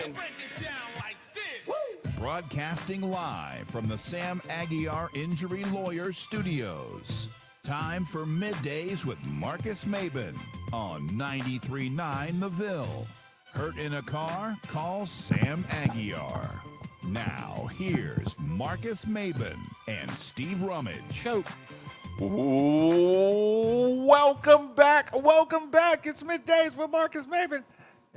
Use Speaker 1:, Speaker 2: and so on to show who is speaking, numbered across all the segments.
Speaker 1: again.
Speaker 2: Broadcasting live from the Sam Aguiar Injury Lawyers Studios. Time for Middays with Marcus Maben on 93.9 The Ville. Hurt in a car? Call Sam Aguiar. Now, here's Marcus Maben and Steve Rummage.
Speaker 3: Go. Ooh, welcome back. It's Middays with Marcus Maben.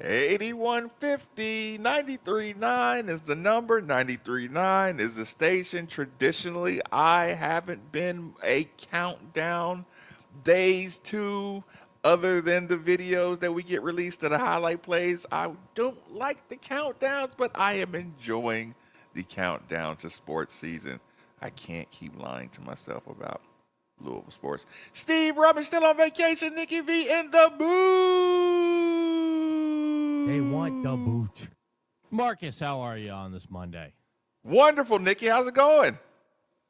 Speaker 3: 8150, 93.9 is the number. 93.9 is the station. Traditionally, I haven't been a countdown days to, other than the videos that we get released of the highlight plays. I don't like the countdowns, but I am enjoying the countdown to sports season. I can't keep lying to myself about Louisville sports. Steve Rummage still on vacation. Nikki V in the booth.
Speaker 4: They want the boot. Marcus, how are you on this Monday?
Speaker 3: Wonderful, Nikki. How's it going?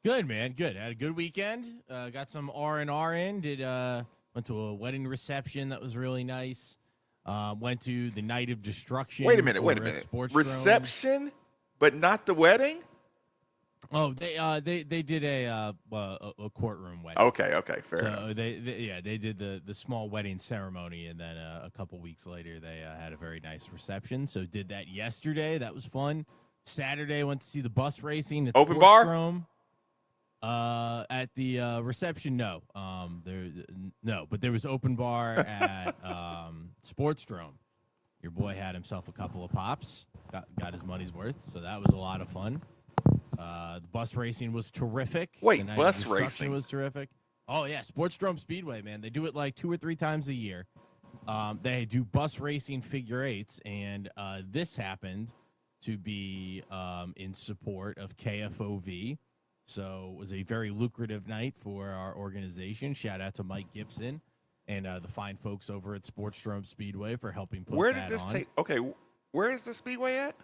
Speaker 4: Good, man. Good. Had a good weekend. Got some R&R in. Went to a wedding reception that was really nice. Went to the Night of Destruction.
Speaker 3: Wait a minute.
Speaker 4: Sports
Speaker 3: Reception, but not the wedding?
Speaker 4: Oh, they did a courtroom wedding.
Speaker 3: Okay, fair enough.
Speaker 4: So they did the small wedding ceremony, and then a couple weeks later they had a very nice reception. So did that yesterday. That was fun. Saturday went to see the bus racing at
Speaker 3: Open bar?
Speaker 4: Sportstrome. At the reception, no. But there was open bar at Sportstrome. Your boy had himself a couple of pops, got his money's worth, so that was a lot of fun. The bus racing was terrific.
Speaker 3: Wait,
Speaker 4: the night
Speaker 3: bus
Speaker 4: of destruction
Speaker 3: racing
Speaker 4: was terrific. Oh yeah, Sportstrome Speedway, man. They do it like 2 or 3 times a year. They do bus racing figure eights, and this happened to be in support of KFOV. So it was a very lucrative night for our organization. Shout out to Mike Gibson and the fine folks over at Sportstrome Speedway for helping put
Speaker 3: Where
Speaker 4: that
Speaker 3: did this
Speaker 4: on.
Speaker 3: take? Okay, where is the speedway at?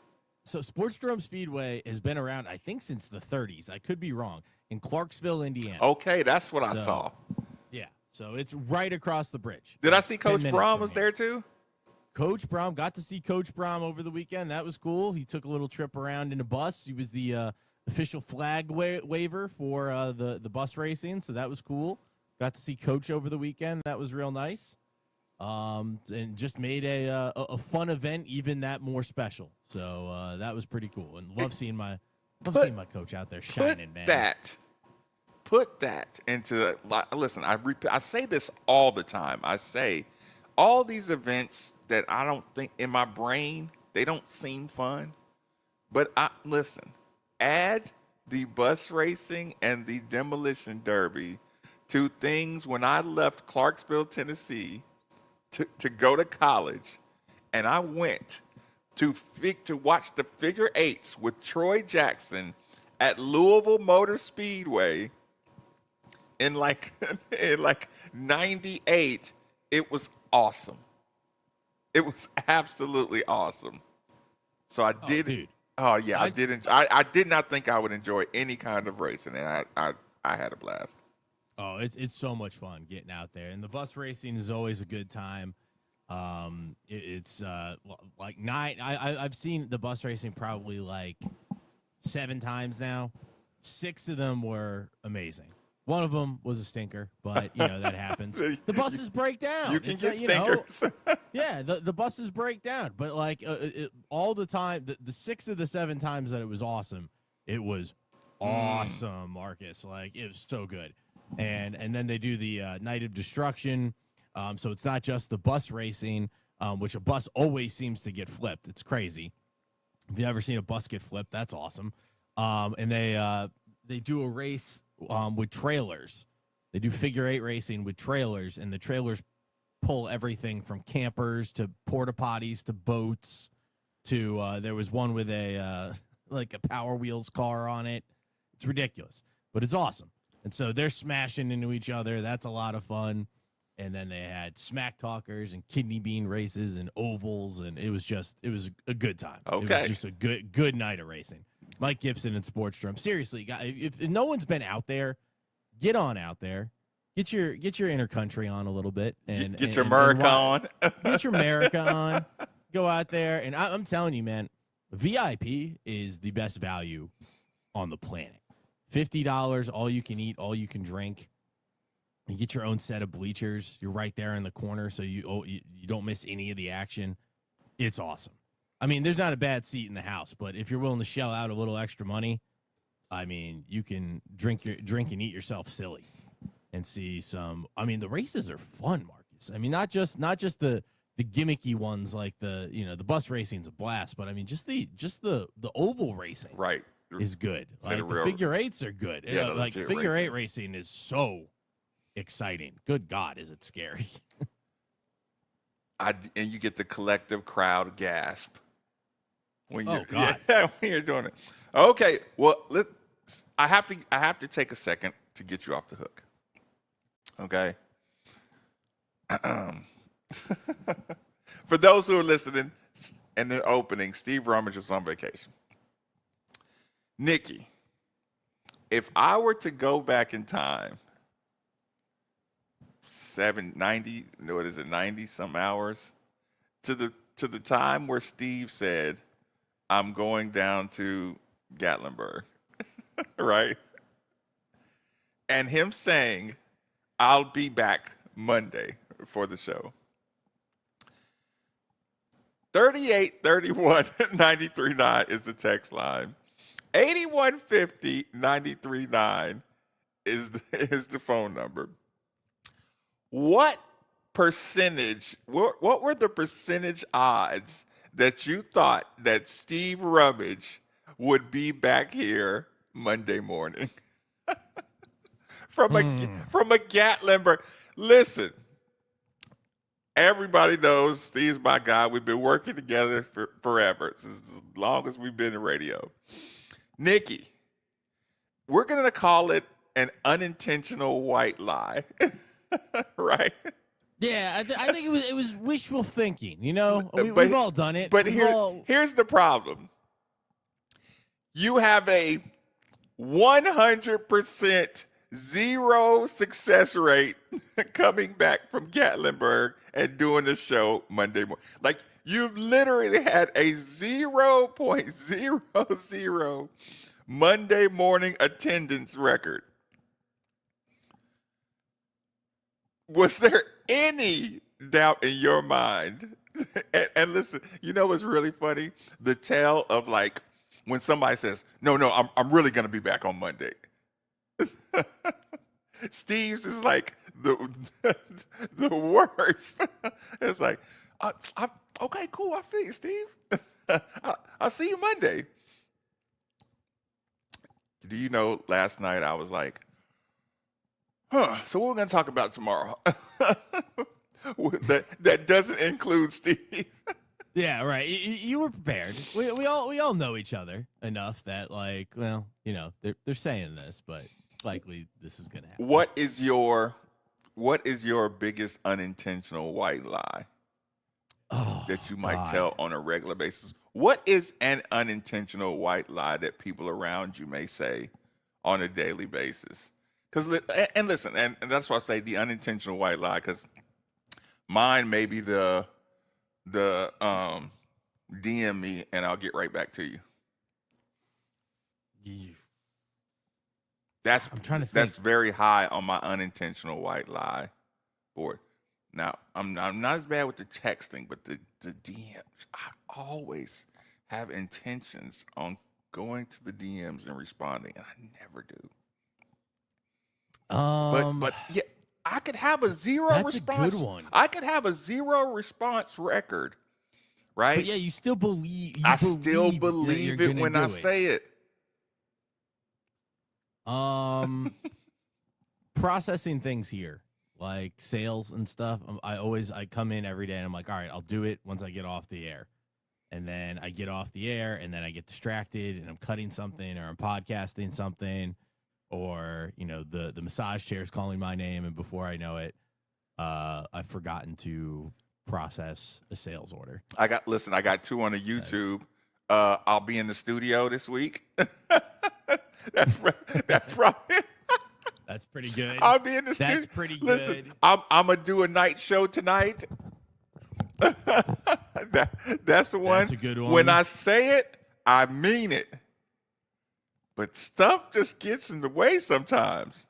Speaker 4: So Sportstrome Speedway has been around, I think, since the 30s. I could be wrong. In Clarksville, Indiana.
Speaker 3: Okay, that's what I saw.
Speaker 4: Yeah, so it's right across the bridge.
Speaker 3: Did I see
Speaker 4: 10
Speaker 3: Coach
Speaker 4: minutes
Speaker 3: Braun
Speaker 4: from
Speaker 3: was
Speaker 4: here.
Speaker 3: there too?
Speaker 4: Coach Braun, got to see Coach Braun over the weekend. That was cool. He took a little trip around in a bus. He was the official flag waver for the bus racing, so that was cool. Got to see Coach over the weekend. That was real nice. And just made a fun event even that more special. So that was pretty cool, and love seeing my coach out there shining, man.
Speaker 3: Put that into listen. I say this all the time. I say all these events that I don't think in my brain they don't seem fun, but listen. Add the bus racing and the demolition derby to things when I left Clarksville, Tennessee, to go to college, and I went to watch the figure eights with Troy Jackson at Louisville Motor Speedway in like 98. It was awesome. It was absolutely awesome. So I did.
Speaker 4: Dude.
Speaker 3: Oh yeah, I did. I did not think I would enjoy any kind of racing, and I had a blast.
Speaker 4: Oh, it's so much fun getting out there, and the bus racing is always a good time. It's like 9. I've seen the bus racing probably like 7 times now. 6 of them were amazing. One of them was a stinker, but that happens. The buses break down.
Speaker 3: You can get stinkers.
Speaker 4: Yeah, the buses break down, but like all the time, the 6 of the 7 times that it was awesome, it was awesome, Marcus. Like it was so good. And then they do the Night of Destruction. So it's not just the bus racing, which a bus always seems to get flipped. It's crazy. If you've ever seen a bus get flipped, that's awesome. And they do a race with trailers. They do figure eight racing with trailers, and the trailers pull everything from campers to porta potties to boats to there was one with a like a Power Wheels car on it. It's ridiculous, but it's awesome. And so they're smashing into each other. That's a lot of fun. And then they had smack talkers and kidney bean races and ovals, and it was a good time.
Speaker 3: Okay.
Speaker 4: It was just a good night of racing. Mike Gibson and Sportstrome. Seriously, guys, if no one's been out there, get on out there. Get your intercountry on a little bit
Speaker 3: get your America on.
Speaker 4: Get your America on. Go out there, and I'm telling you, man, VIP is the best value on the planet. $50, all you can eat, all you can drink. You get your own set of bleachers. You're right there in the corner, so you don't miss any of the action. It's awesome. I mean, there's not a bad seat in the house, but if you're willing to shell out a little extra money, I mean, you can drink and eat yourself silly and see some. I mean, the races are fun, Marcus. I mean, not just the gimmicky ones like the bus racing's a blast, but I mean, just the oval racing,
Speaker 3: right,
Speaker 4: is good. Like the figure eights are good.
Speaker 3: Yeah,
Speaker 4: Like figure eight racing is so exciting. Good God, is it scary?
Speaker 3: And you get the collective crowd gasp when you're,
Speaker 4: God.
Speaker 3: when you're doing it. Okay, well, I have to take a second to get you off the hook. Okay. For those who are listening in the opening, Steve Rummage was on vacation. Nikki, if I were to go back in time, 90 some hours to the time where Steve said, I'm going down to Gatlinburg, right? And him saying, I'll be back Monday for the show. 3831-939 is the text line. 8150-939 is the phone number. What percentage, what were the percentage odds that you thought that Steve Rummage would be back here Monday morning? from a Gatlinburg. Listen, everybody knows Steve's my guy. We've been working together for forever, since as long as we've been in radio. Nikki, we're going to call it an unintentional white lie, right?
Speaker 4: Yeah, I think it was wishful thinking. You know, we've all done it.
Speaker 3: But here's the problem. You have a 100% zero success rate coming back from Gatlinburg and doing the show Monday morning. Like, you've literally had a 0.00 Monday morning attendance record. Was there any doubt in your mind? And listen, you know what's really funny? The tale of like when somebody says, no, I'm really going to be back on Monday. Steve's is like the worst. It's like, okay, cool. I feel you, Steve. I'll see you Monday. Do you know, last night I was like, so what we're going to talk about tomorrow? that doesn't include Steve.
Speaker 4: Yeah, right. You were prepared. We all know each other enough that, like, well, you know, they're saying this, but likely this is going to happen.
Speaker 3: What is your biggest unintentional white lie that you might tell on a regular basis? What is an unintentional white lie that people around you may say on a daily basis? And listen, and that's why I say the unintentional white lie, because mine may be the DM me and I'll get right back to you. I'm trying to think. That's very high on my unintentional white lie board. Now, I'm not as bad with the texting, but the DMs, I always have intentions on going to the DMs and responding, and I never do. But yeah, I could have a zero
Speaker 4: that's
Speaker 3: response.
Speaker 4: That's a good one.
Speaker 3: I could have a zero response record, right?
Speaker 4: But yeah, you still believe.
Speaker 3: I still believe it when I say it.
Speaker 4: Processing things here, like sales and stuff. I come in every day and I'm like, all right, I'll do it once I get off the air. And then I get off the air and then I get distracted and I'm cutting something or I'm podcasting something. Or, you know, the massage chair is calling my name, and before I know it, I've forgotten to process a sales order. I got two on the YouTube.
Speaker 3: I'll be in the studio this week. That's probably
Speaker 4: that's pretty good.
Speaker 3: I'll be in the studio.
Speaker 4: That's pretty good.
Speaker 3: Listen, I'm gonna do a night show tonight. That's the one.
Speaker 4: That's a good one.
Speaker 3: When I say it, I mean it. But stuff just gets in the way sometimes.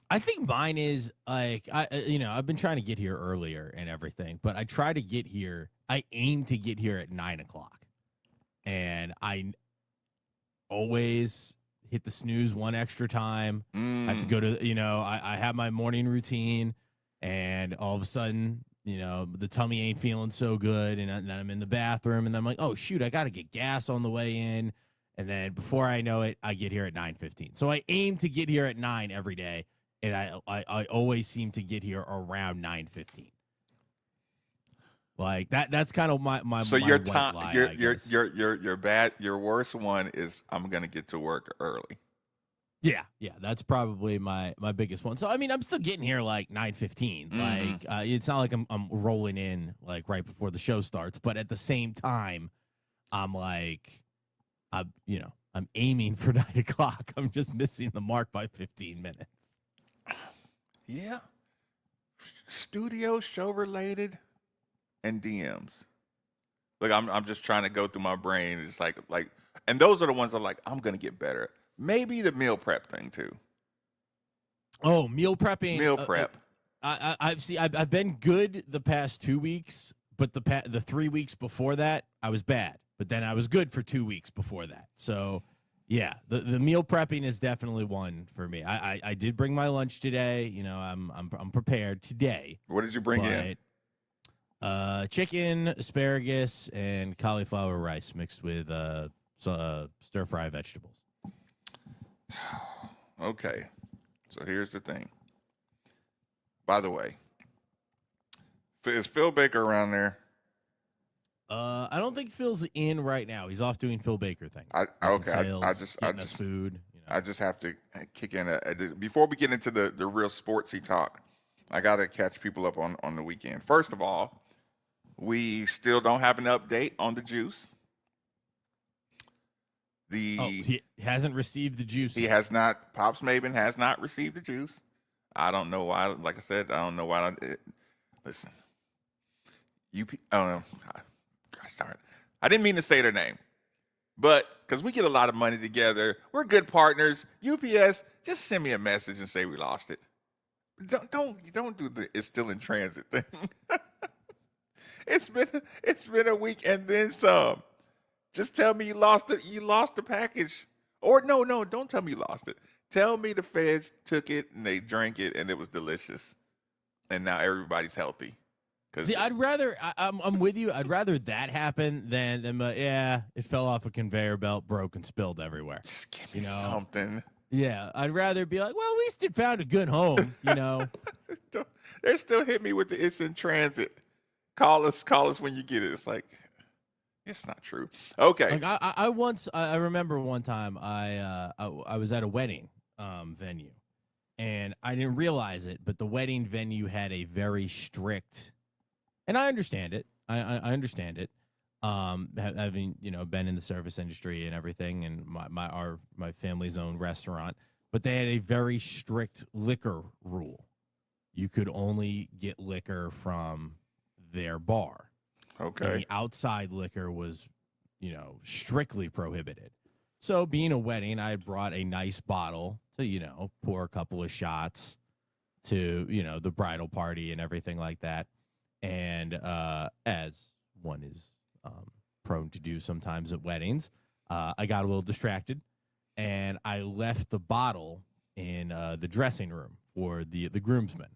Speaker 4: I think mine is like I've been trying to get here earlier and everything, but I try to get here. I aim to get here at 9:00, and I always hit the snooze one extra time. I have to go to I have my morning routine, and all of a sudden the tummy ain't feeling so good, and then I'm in the bathroom, and then I'm like, oh shoot, I got to get gas on the way in, and then before I know it, I get here at 9:15. So I aim to get here at 9 every day. And I always seem to get here around 9:15. Like that's kind of my
Speaker 3: so
Speaker 4: my
Speaker 3: your
Speaker 4: white
Speaker 3: time
Speaker 4: lie,
Speaker 3: your worst one is I'm gonna get to work early.
Speaker 4: Yeah, that's probably my biggest one. So I mean, I'm still getting here like 9:15. Like it's not like I'm rolling in like right before the show starts, but at the same time, I'm like I'm aiming for 9:00. I'm just missing the mark by 15 minutes.
Speaker 3: Yeah. Studio, show related, and DMs. Look, I'm just trying to go through my brain. It's like, and those are the ones I'm like, I'm gonna get better. Maybe the meal prep thing too.
Speaker 4: Oh, meal prepping.
Speaker 3: Meal prep.
Speaker 4: I've been good the past 2 weeks, but the 3 weeks before that I was bad. But then I was good for 2 weeks before that. So. Yeah, the meal prepping is definitely one for me. I did bring my lunch today. I'm prepared today.
Speaker 3: What did you bring in?
Speaker 4: Chicken, asparagus, and cauliflower rice mixed with stir fry vegetables.
Speaker 3: Okay, so here's the thing. By the way, is Phil Baker around there?
Speaker 4: I don't think Phil's in right now. He's off doing Phil Baker things.
Speaker 3: I just
Speaker 4: food.
Speaker 3: I just have to kick in before we get into the real sportsy talk. I got to catch people up on the weekend. First of all, we still don't have an update on the juice.
Speaker 4: He hasn't received the juice.
Speaker 3: He has not. Pops Maben has not received the juice. I don't know why. Like I said, I don't know why. Listen, gosh darn it. I didn't mean to say their name, but because we get a lot of money together, we're good partners. UPS, just send me a message and say we lost it. Don't do the it's still in transit thing. It's been a week and then some. Just tell me you lost it. You lost the package, or no, don't tell me you lost it. Tell me the feds took it and they drank it and it was delicious, and now everybody's healthy.
Speaker 4: See, I'd rather I'm with you. I'd rather that happen than it fell off a conveyor belt, broke and spilled everywhere.
Speaker 3: Just give me something.
Speaker 4: Yeah, I'd rather be like, well, at least it found a good home.
Speaker 3: They still hit me with the it's in transit. Call us when you get it. It's like it's not true. Okay.
Speaker 4: Like I remember one time I was at a wedding venue, and I didn't realize it, but the wedding venue had a very strict. And I understand it. I understand it. Having been in the service industry and everything, and my family's own restaurant, but they had a very strict liquor rule. You could only get liquor from their bar.
Speaker 3: Okay.
Speaker 4: And the outside liquor was, strictly prohibited. So being a wedding, I brought a nice bottle to pour a couple of shots to the bridal party and everything like that. And as one is prone to do sometimes at weddings, I got a little distracted, and I left the bottle in the dressing room for the groomsmen.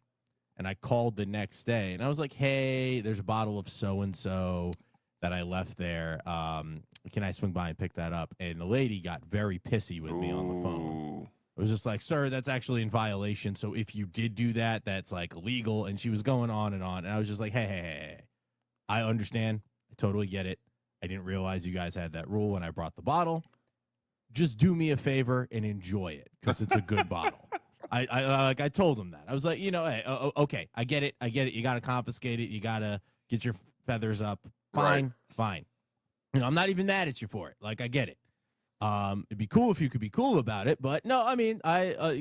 Speaker 4: And I called the next day, and I was like, hey, there's a bottle of so-and-so that I left there. Can I swing by and pick that up? And the lady got very pissy with me on the phone. It was just like, sir, that's actually in violation. So if you did do that, that's like illegal. And she was going on. And I was just like, hey, I understand. I totally get it. I didn't realize you guys had that rule when I brought the bottle. Just do me a favor and enjoy it, because it's a good bottle. I told him that. I was like, hey, okay, I get it. You got to confiscate it. You got to get your feathers up. Fine. I'm not even mad at you for it. Like, I get it. It'd be cool if you could be cool about it, but no, I mean,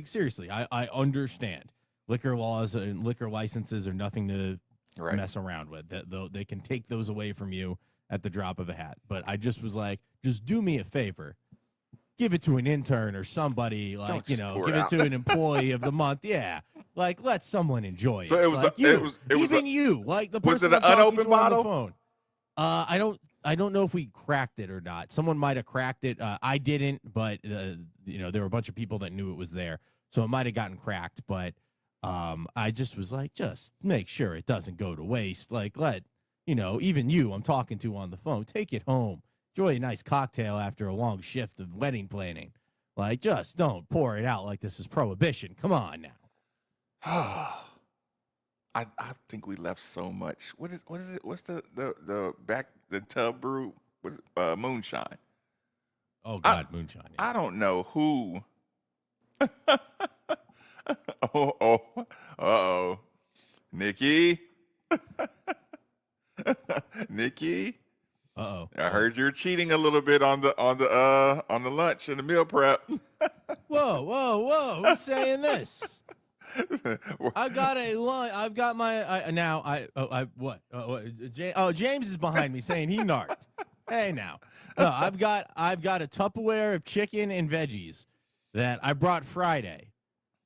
Speaker 4: seriously, I understand liquor laws and liquor licenses are nothing to
Speaker 3: Right.
Speaker 4: mess around with. They can take those away from you at the drop of a hat. But I just was like, just do me a favor. Give it to an intern or somebody, like,
Speaker 3: Don't just pour
Speaker 4: give
Speaker 3: it
Speaker 4: it
Speaker 3: out.
Speaker 4: to an employee of the month. Yeah. Like, let someone enjoy
Speaker 3: So
Speaker 4: it.
Speaker 3: it was
Speaker 4: like
Speaker 3: it was
Speaker 4: even you, like the
Speaker 3: was it
Speaker 4: person
Speaker 3: an
Speaker 4: I'm talking
Speaker 3: unopened
Speaker 4: to on the
Speaker 3: bottle?
Speaker 4: phone. I don't know if we cracked it or not. Someone might have cracked it. I didn't, but there were a bunch of people that knew it was there, so it might have gotten cracked. But I just was like, just make sure it doesn't go to waste. Like, let even you I'm talking to on the phone, take it home, enjoy a nice cocktail after a long shift of wedding planning. Like, just don't pour it out like this is prohibition. Come on now.
Speaker 3: I think we left so much. What is it? What's the tub brew? What's moonshine?
Speaker 4: Oh God, moonshine. Yeah.
Speaker 3: I don't know who. Oh, Nikki, Nikki.
Speaker 4: Uh-oh.
Speaker 3: I heard you're cheating a little bit on the lunch and the meal prep.
Speaker 4: Whoa! Who's saying this? I've got a line. I've got my James is behind me saying he narked. Hey now, no, I've got a Tupperware of chicken and veggies that I brought Friday,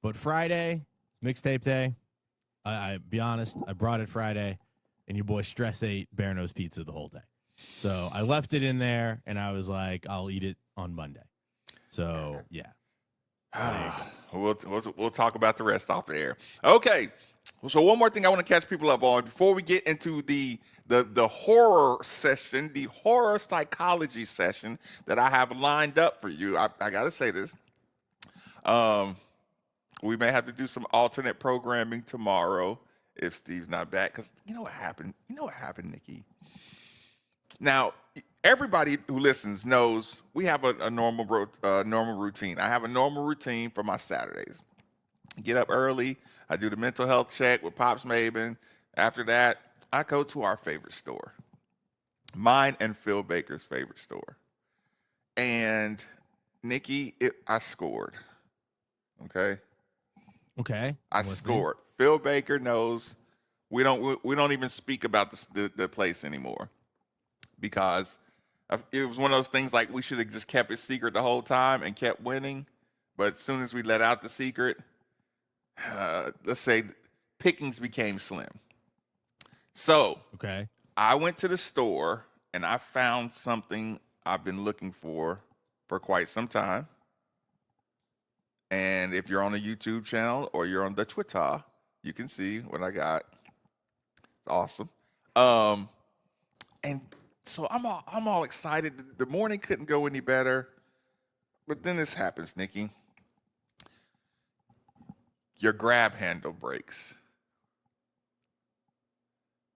Speaker 4: but Friday mixtape day. I be honest, I brought it Friday, and your boy Stress ate Bear Nose pizza the whole day, so I left it in there, and I was like, I'll eat it on Monday. So yeah.
Speaker 3: We'll talk about the rest off the air. Okay. So one more thing I want to catch people up on before we get into the horror session, the horror psychology session that I have lined up for you. I got to say this. We may have to do some alternate programming tomorrow if Steve's not back, because you know what happened? Nikki? Now, everybody who listens knows we have a normal routine. I have a normal routine for my Saturdays. Get up early. I do the mental health check with Pops Maben. After that, I go to our favorite store, mine and Phil Baker's favorite store. And Nikki, I scored. Okay. I scored. Phil Baker knows we don't even speak about the place anymore, because it was one of those things like we should have just kept it secret the whole time and kept winning. But as soon as we let out the secret, let's say pickings became slim. So I went to the store and I found something I've been looking for quite some time. And if you're on the YouTube channel or you're on the Twitter, you can see what I got. It's awesome. And so I'm all excited. The morning couldn't go any better. But then this happens, Nikki. Your grab handle breaks.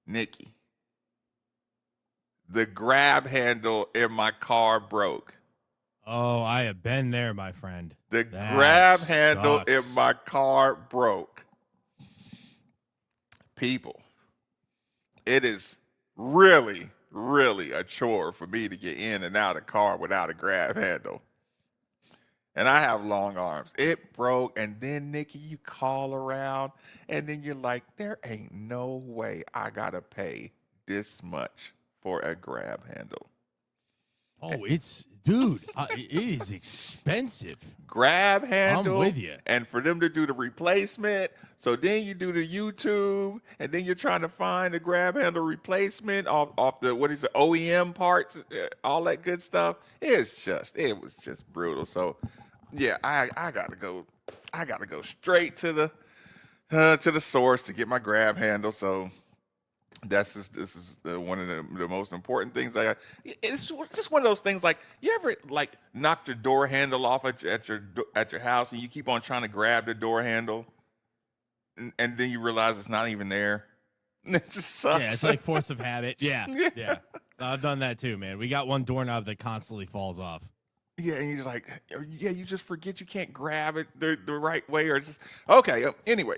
Speaker 3: Nikki. The grab handle in my car broke.
Speaker 4: Oh, I have been there, my friend.
Speaker 3: The grab handle in my car broke. People, it is really, really a chore for me to get in and out of the car without a grab handle. And I have long arms. It broke, and then, Nikki, you call around, and then you're like, there ain't no way I got to pay this much for a grab handle.
Speaker 4: Oh, dude, it is expensive.
Speaker 3: Grab handle.
Speaker 4: I'm with you.
Speaker 3: And for them to do the replacement, so then you do the YouTube, and then you're trying to find the grab handle replacement off the OEM parts, all that good stuff. It was just brutal. So yeah, I gotta go straight to the source to get my grab handle. So this is one of the most important things. It's just one of those things. Like, you ever like knocked your door handle off at your house, and you keep on trying to grab the door handle, and then you realize it's not even there. It just sucks.
Speaker 4: Yeah, it's like force of habit. Yeah. I've done that too, man. We got one doorknob that constantly falls off.
Speaker 3: Yeah, and you're like, you just forget you can't grab it the right way, or just okay. Anyway.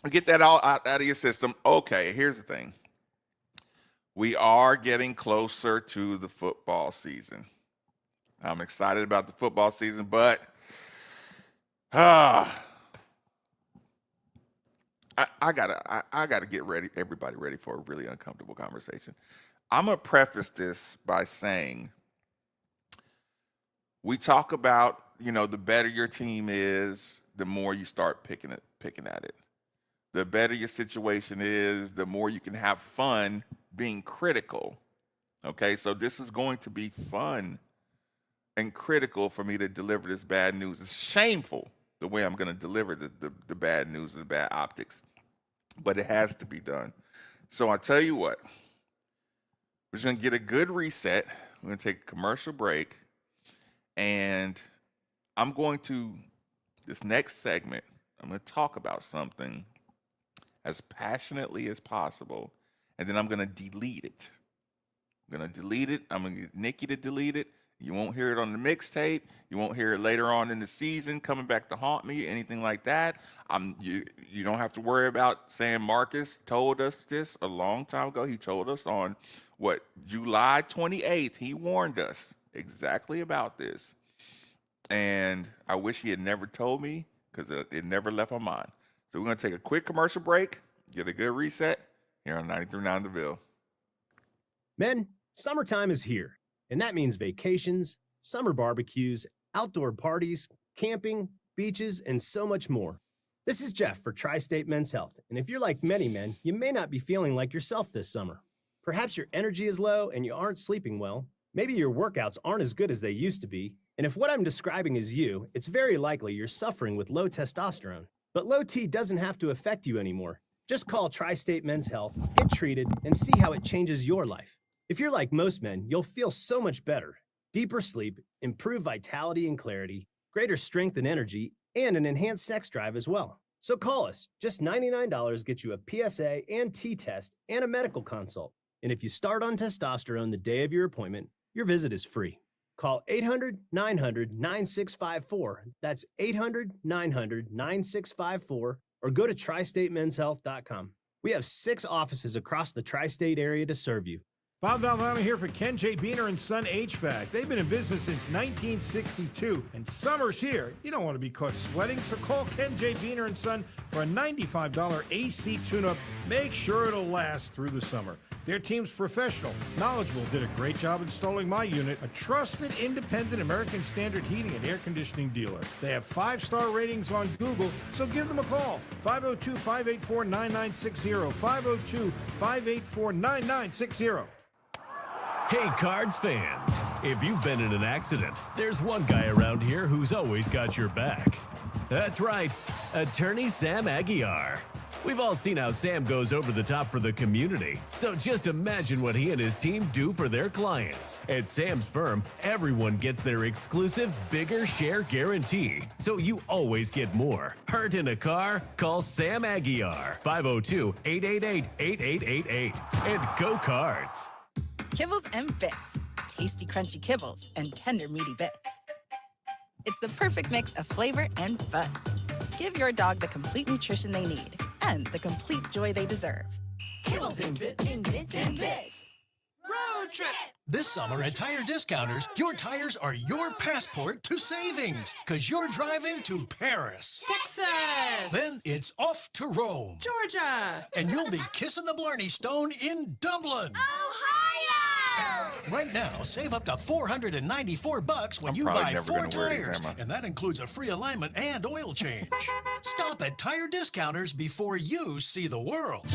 Speaker 3: Get that all out of your system. Okay, here's the thing. We are getting closer to the football season. I'm excited about the football season, but I I gotta get ready, everybody ready for a really uncomfortable conversation. I'm gonna preface this by saying we talk about, the better your team is, the more you start picking at it. The better your situation is, the more you can have fun being critical. Okay, so this is going to be fun and critical for me to deliver this bad news. It's shameful the way I'm going to deliver the bad news and the bad optics, but it has to be done. So I tell you what, we're just going to get a good reset. We're going to take a commercial break, and I'm going to, this next segment, I'm going to talk about something as passionately as possible, and then I'm going to delete it. I'm going to delete it. I'm going to get Nikki to delete it. You won't hear it on the mixtape. You won't hear it later on in the season coming back to haunt me, anything like that. You don't have to worry about saying Marcus told us this a long time ago. He told us on, July 28th. He warned us exactly about this. And I wish he had never told me because it never left my mind. So we're going to take a quick commercial break, get a good reset here on 93.9 The Ville.
Speaker 1: Men, summertime is here, and that means vacations, summer barbecues, outdoor parties, camping, beaches, and so much more. This is Jeff for Tri-State Men's Health, and if you're like many men, you may not be feeling like yourself this summer. Perhaps your energy is low and you aren't sleeping well. Maybe your workouts aren't as good as they used to be, and if what I'm describing is you, it's very likely you're suffering with low testosterone. But low T doesn't have to affect you anymore. Just call Tri-State Men's Health, get treated, and see how it changes your life. If you're like most men, you'll feel so much better. Deeper sleep, improved vitality and clarity, greater strength and energy, and an enhanced sex drive as well. So call us. Just $99 gets you a PSA and T-test and a medical consult. And if you start on testosterone the day of your appointment, your visit is free. Call 800-900-9654. That's 800-900-9654. Or go to tristatemenshealth.com. We have 6 offices across the tri-state area to serve you.
Speaker 5: Bob Valvano here for Ken J. Beener & Son HVAC. They've been in business since 1962, and summer's here. You don't want to be caught sweating, so call Ken J. Beener & Son for a $95 AC tune-up. Make sure it'll last through the summer. Their team's professional, knowledgeable, did a great job installing my unit, a trusted, independent American Standard heating and air conditioning dealer. They have 5-star ratings on Google, so give them a call. 502-584-9960, 502-584-9960.
Speaker 6: Hey, Cards fans, if you've been in an accident, there's one guy around here who's always got your back. That's right, Attorney Sam Aguiar. We've all seen how Sam goes over the top for the community, so just imagine what he and his team do for their clients. At Sam's firm, everyone gets their exclusive bigger share guarantee, so you always get more. Hurt in a car? Call Sam Aguiar, 502-888-8888, and go Cards.
Speaker 7: Kibbles and Bits. Tasty, crunchy kibbles and tender, meaty bits. It's the perfect mix of flavor and fun. Give your dog the complete nutrition they need and the complete joy they deserve.
Speaker 8: Kibbles and Bits. Bits and Bits. Road trip. This summer at Tire Discounters, your tires are your passport to savings, because you're driving to Paris,
Speaker 9: Texas,
Speaker 8: then it's off to Rome,
Speaker 9: Georgia,
Speaker 8: and you'll be kissing the Blarney Stone in Dublin,
Speaker 9: Ohio.
Speaker 8: Right now, save up to $494 when you buy 4 tires, and that includes a free alignment and oil change. Stop at Tire Discounters before you see the world.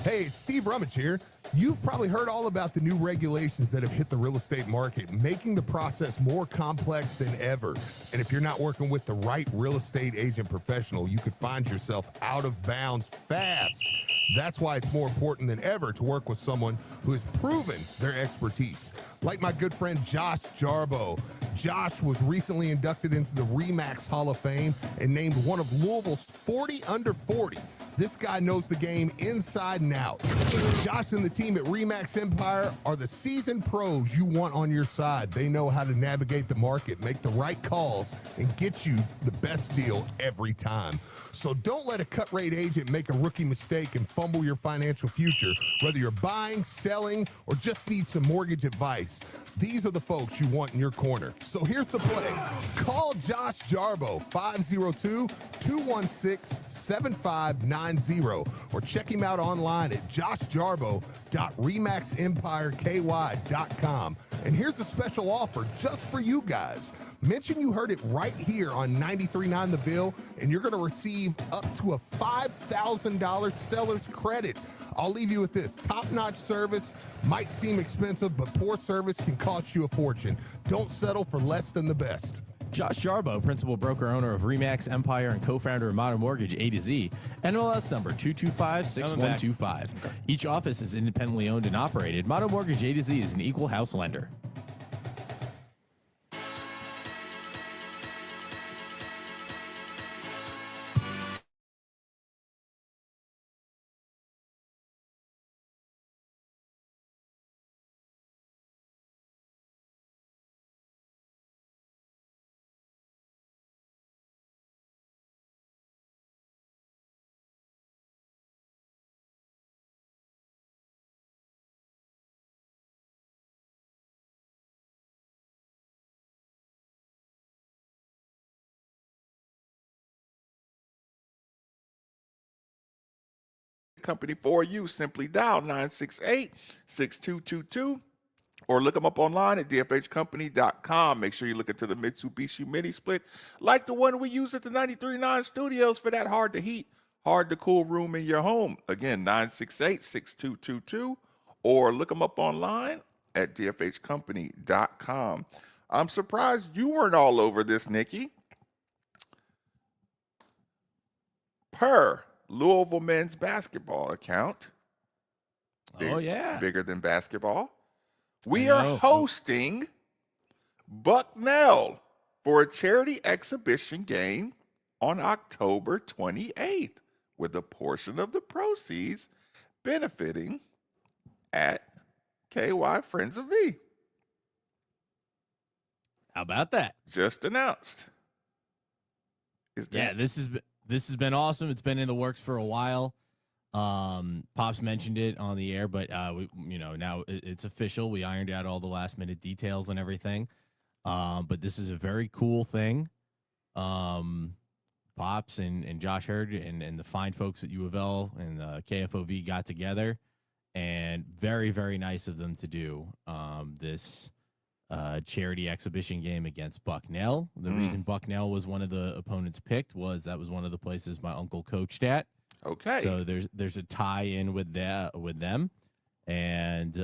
Speaker 10: Hey, it's Steve Rummage here. You've probably heard all about the new regulations that have hit the real estate market, making the process more complex than ever. And if you're not working with the right real estate agent professional, you could find yourself out of bounds fast. That's why it's more important than ever to work with someone who has proven their expertise. Like my good friend Josh Jarbo. Josh was recently inducted into the RE/MAX Hall of Fame and named one of Louisville's 40 under 40. This guy knows the game inside and out. Josh and the team at RE/MAX Empire are the seasoned pros you want on your side. They know how to navigate the market, make the right calls, and get you the best deal every time. So don't let a cut rate agent make a rookie mistake and fumble your financial future. Whether you're buying, selling, or just need some mortgage advice, these are the folks you want in your corner. So here's the play. Call Josh Jarbo, 502-216-7590, or check him out online at joshjarbo.remaxempireky.com. And here's a special offer just for you guys. Mention you heard it right here on 93.9 The Ville, and you're going to receive up to a $5,000 seller's credit. I'll leave you with this. Top-notch service might seem expensive, but poor service can cost you a fortune. Don't settle for less than the best.
Speaker 4: Josh Jarbo, principal broker owner of RE/MAX Empire and co-founder of Modern Mortgage A to Z, NMLS number 2256125. Each office is independently owned and operated. Modern Mortgage A to Z is an equal house lender.
Speaker 3: Company for you. Simply dial 968-6222 or look them up online at dfhcompany.com. Make sure you look into the Mitsubishi mini split like the one we use at the 93.9 studios for that hard to heat, hard to cool room in your home. Again, 968-6222 or look them up online at dfhcompany.com. I'm surprised you weren't all over this, Nikki. Per Louisville men's basketball account. Bigger than basketball. We are hosting Bucknell for a charity exhibition game on October 28th, with a portion of the proceeds benefiting at KY Friends of V.
Speaker 4: How about that?
Speaker 3: Just announced.
Speaker 4: This has been awesome. It's been in the works for a while. Pops mentioned it on the air, but now it's official. We ironed out all the last minute details and everything. But this is a very cool thing. Pops and Josh Hurd and the fine folks at U of L and KFOV got together, and very, very nice of them to do this charity exhibition game against Bucknell. The reason Bucknell was one of the opponents picked was that was one of the places my uncle coached at.
Speaker 3: Okay.
Speaker 4: So there's a tie-in with them, and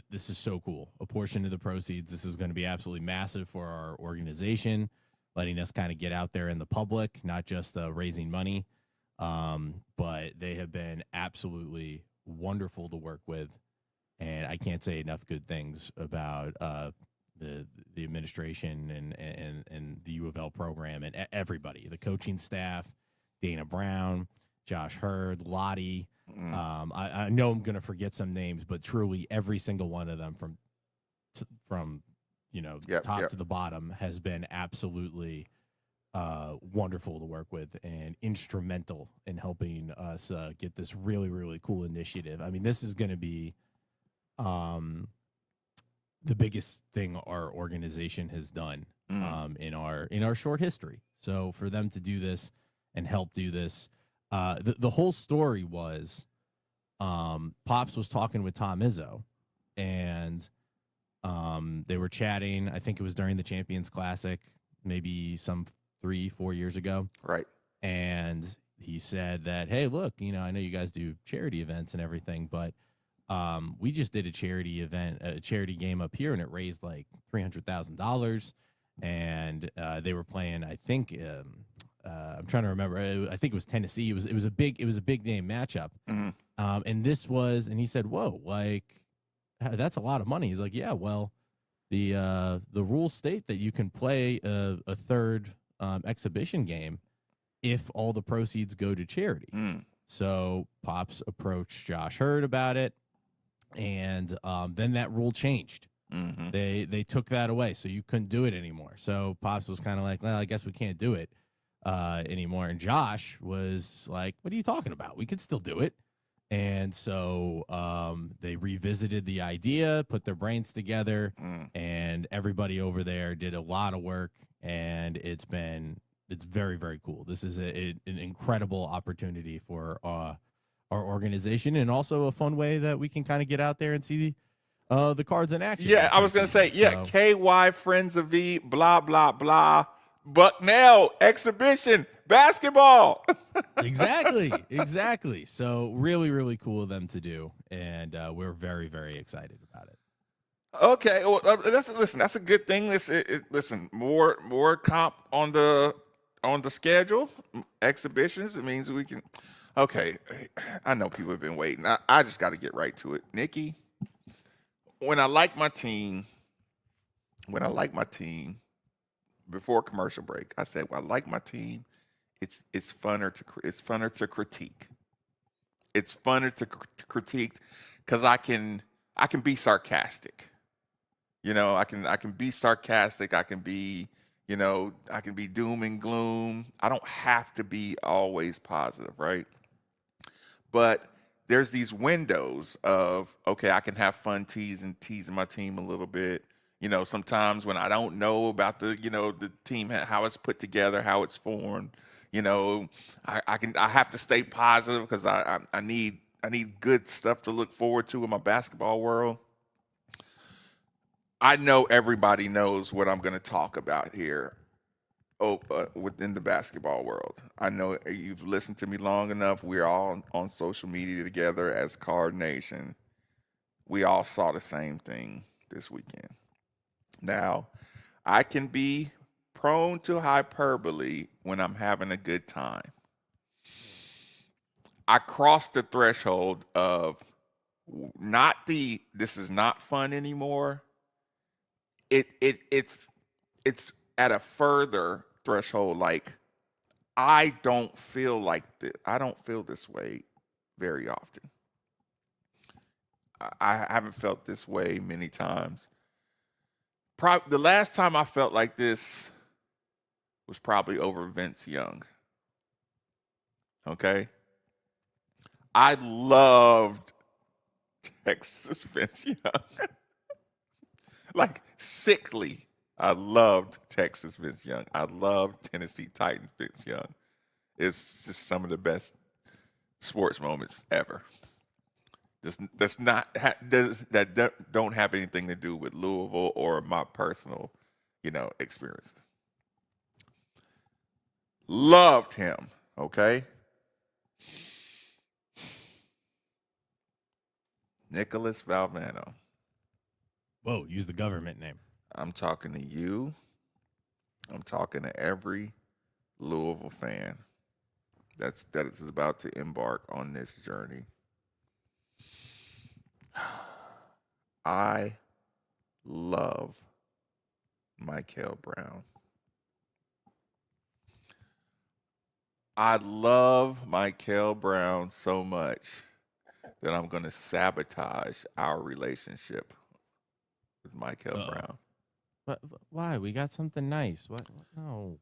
Speaker 4: this is so cool. A portion of the proceeds. This is going to be absolutely massive for our organization, letting us kind of get out there in the public, not just raising money. But they have been absolutely wonderful to work with. And I can't say enough good things about the administration and the U of L program and everybody, the coaching staff, Dana Brown, Josh Hurd, Lottie. I know I'm going to forget some names, but truly every single one of them from top to the bottom has been absolutely wonderful to work with and instrumental in helping us get this really, really cool initiative. I mean, this is going to be the biggest thing our organization has done in our short history. So for them to do this and help do this, the whole story was Pops was talking with Tom Izzo, and they were chatting. I think it was during the Champions Classic, maybe some 3-4 years ago.
Speaker 3: Right.
Speaker 4: And he said that, hey, look, I know you guys do charity events and everything, but we just did a charity event, a charity game up here, and it raised like $300,000. And they were playing, I think, I'm trying to remember. I think it was Tennessee. It was a big name matchup. And this was, and he said, "Whoa, like that's a lot of money." He's like, "Yeah, well, the rules state that you can play a third exhibition game if all the proceeds go to charity. So Pops approached Josh Hurd about it, and then that rule changed. They took that away, so you couldn't do it anymore. So Pops was kind of like, well, I guess we can't do it anymore. And Josh was like, what are you talking about? We could still do it. And so they revisited the idea, put their brains together, and everybody over there did a lot of work, and it's very, very cool. This is an incredible opportunity for our organization, and also a fun way that we can kind of get out there and see the cards in action.
Speaker 3: Yeah, I was going to say, KY Friends of V, blah, blah, blah, Bucknell exhibition, basketball.
Speaker 4: Exactly. So really, really cool of them to do, and we're very, very excited about it.
Speaker 3: Okay, well, that's a good thing. Listen, more comp on the schedule, exhibitions. It means we can. Okay, I know people have been waiting. I just got to get right to it, Nikki. When I like my team, before commercial break, I said, well, I like my team. It's funner to critique. It's funner to critique because I can be sarcastic. You know, I can be sarcastic. I can be doom and gloom. I don't have to be always positive, right? But there's these windows of, okay, I can have fun teasing my team a little bit. You know, sometimes when I don't know about the team, how it's put together, how it's formed, you know, I have to stay positive because I need good stuff to look forward to in my basketball world. I know everybody knows what I'm going to talk about here within the basketball world. I know you've listened to me long enough. We're all on social media together as Card Nation. We all saw the same thing this weekend. Now, I can be prone to hyperbole when I'm having a good time. I crossed the threshold of this is not fun anymore. It's at a further threshold. Like, I don't feel this way very often. I haven't felt this way many times. The last time I felt like this was probably over Vince Young. Okay? I loved Texas Vince Young. Like, sickly, I loved Texas Vince Young. I loved Tennessee Titans Vince Young. It's just some of the best sports moments ever. That don't have anything to do with Louisville or my personal, experience. Loved him, okay? Nicholas Valvano.
Speaker 4: Whoa, use the government name.
Speaker 3: I'm talking to you. I'm talking to every Louisville fan that is about to embark on this journey. I love Michael Brown. I love Michael Brown so much that I'm going to sabotage our relationship with Michael Brown.
Speaker 4: But why? We got something nice. What? No.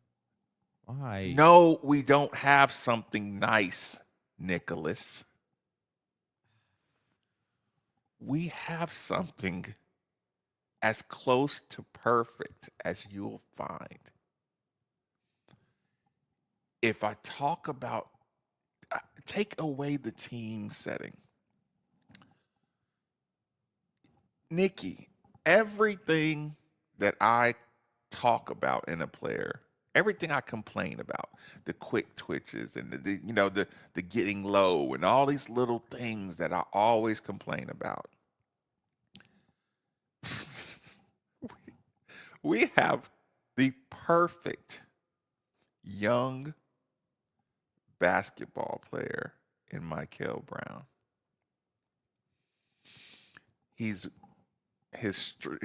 Speaker 4: Why?
Speaker 3: No, we don't have something nice, Nicholas. We have something as close to perfect as you'll find. If I talk about, take away the team setting. Nikki, everything that I talk about in a player, everything I complain about, the quick twitches and the getting low and all these little things that I always complain about. We have the perfect young basketball player in Michael Brown. His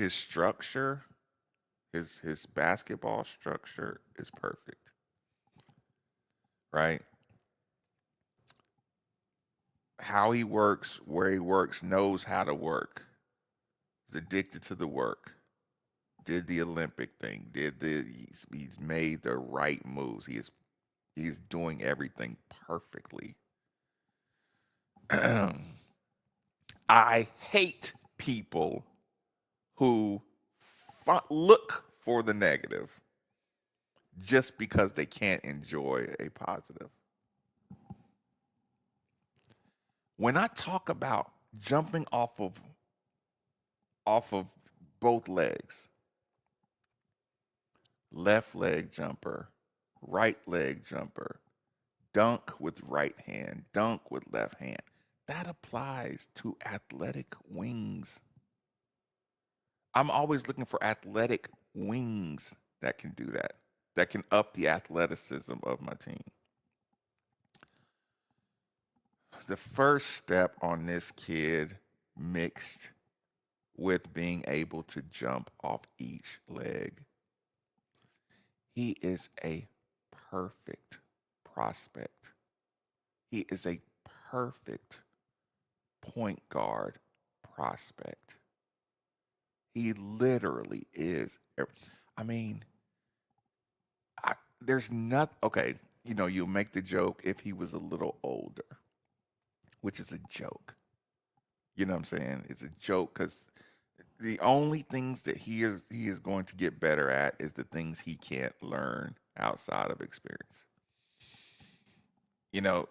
Speaker 3: structure, his basketball structure is perfect. right? How he works, where he works, knows how to work. He's addicted to the work. Did the Olympic thing. He's made the right moves. He's doing everything perfectly. I hate people who look for the negative just because they can't enjoy a positive. When I talk about jumping off of both legs, left leg jumper, right leg jumper, dunk with right hand, dunk with left hand, that applies to athletic wings. I'm always looking for athletic wings that can do that can up the athleticism of my team. The first step on this kid mixed with being able to jump off each leg. He is a perfect prospect. He is a perfect point guard prospect. He literally is. I mean, there's not, okay, you make the joke if he was a little older, which is a joke. You know what I'm saying? It's a joke because the only things that he is going to get better at is the things he can't learn outside of experience.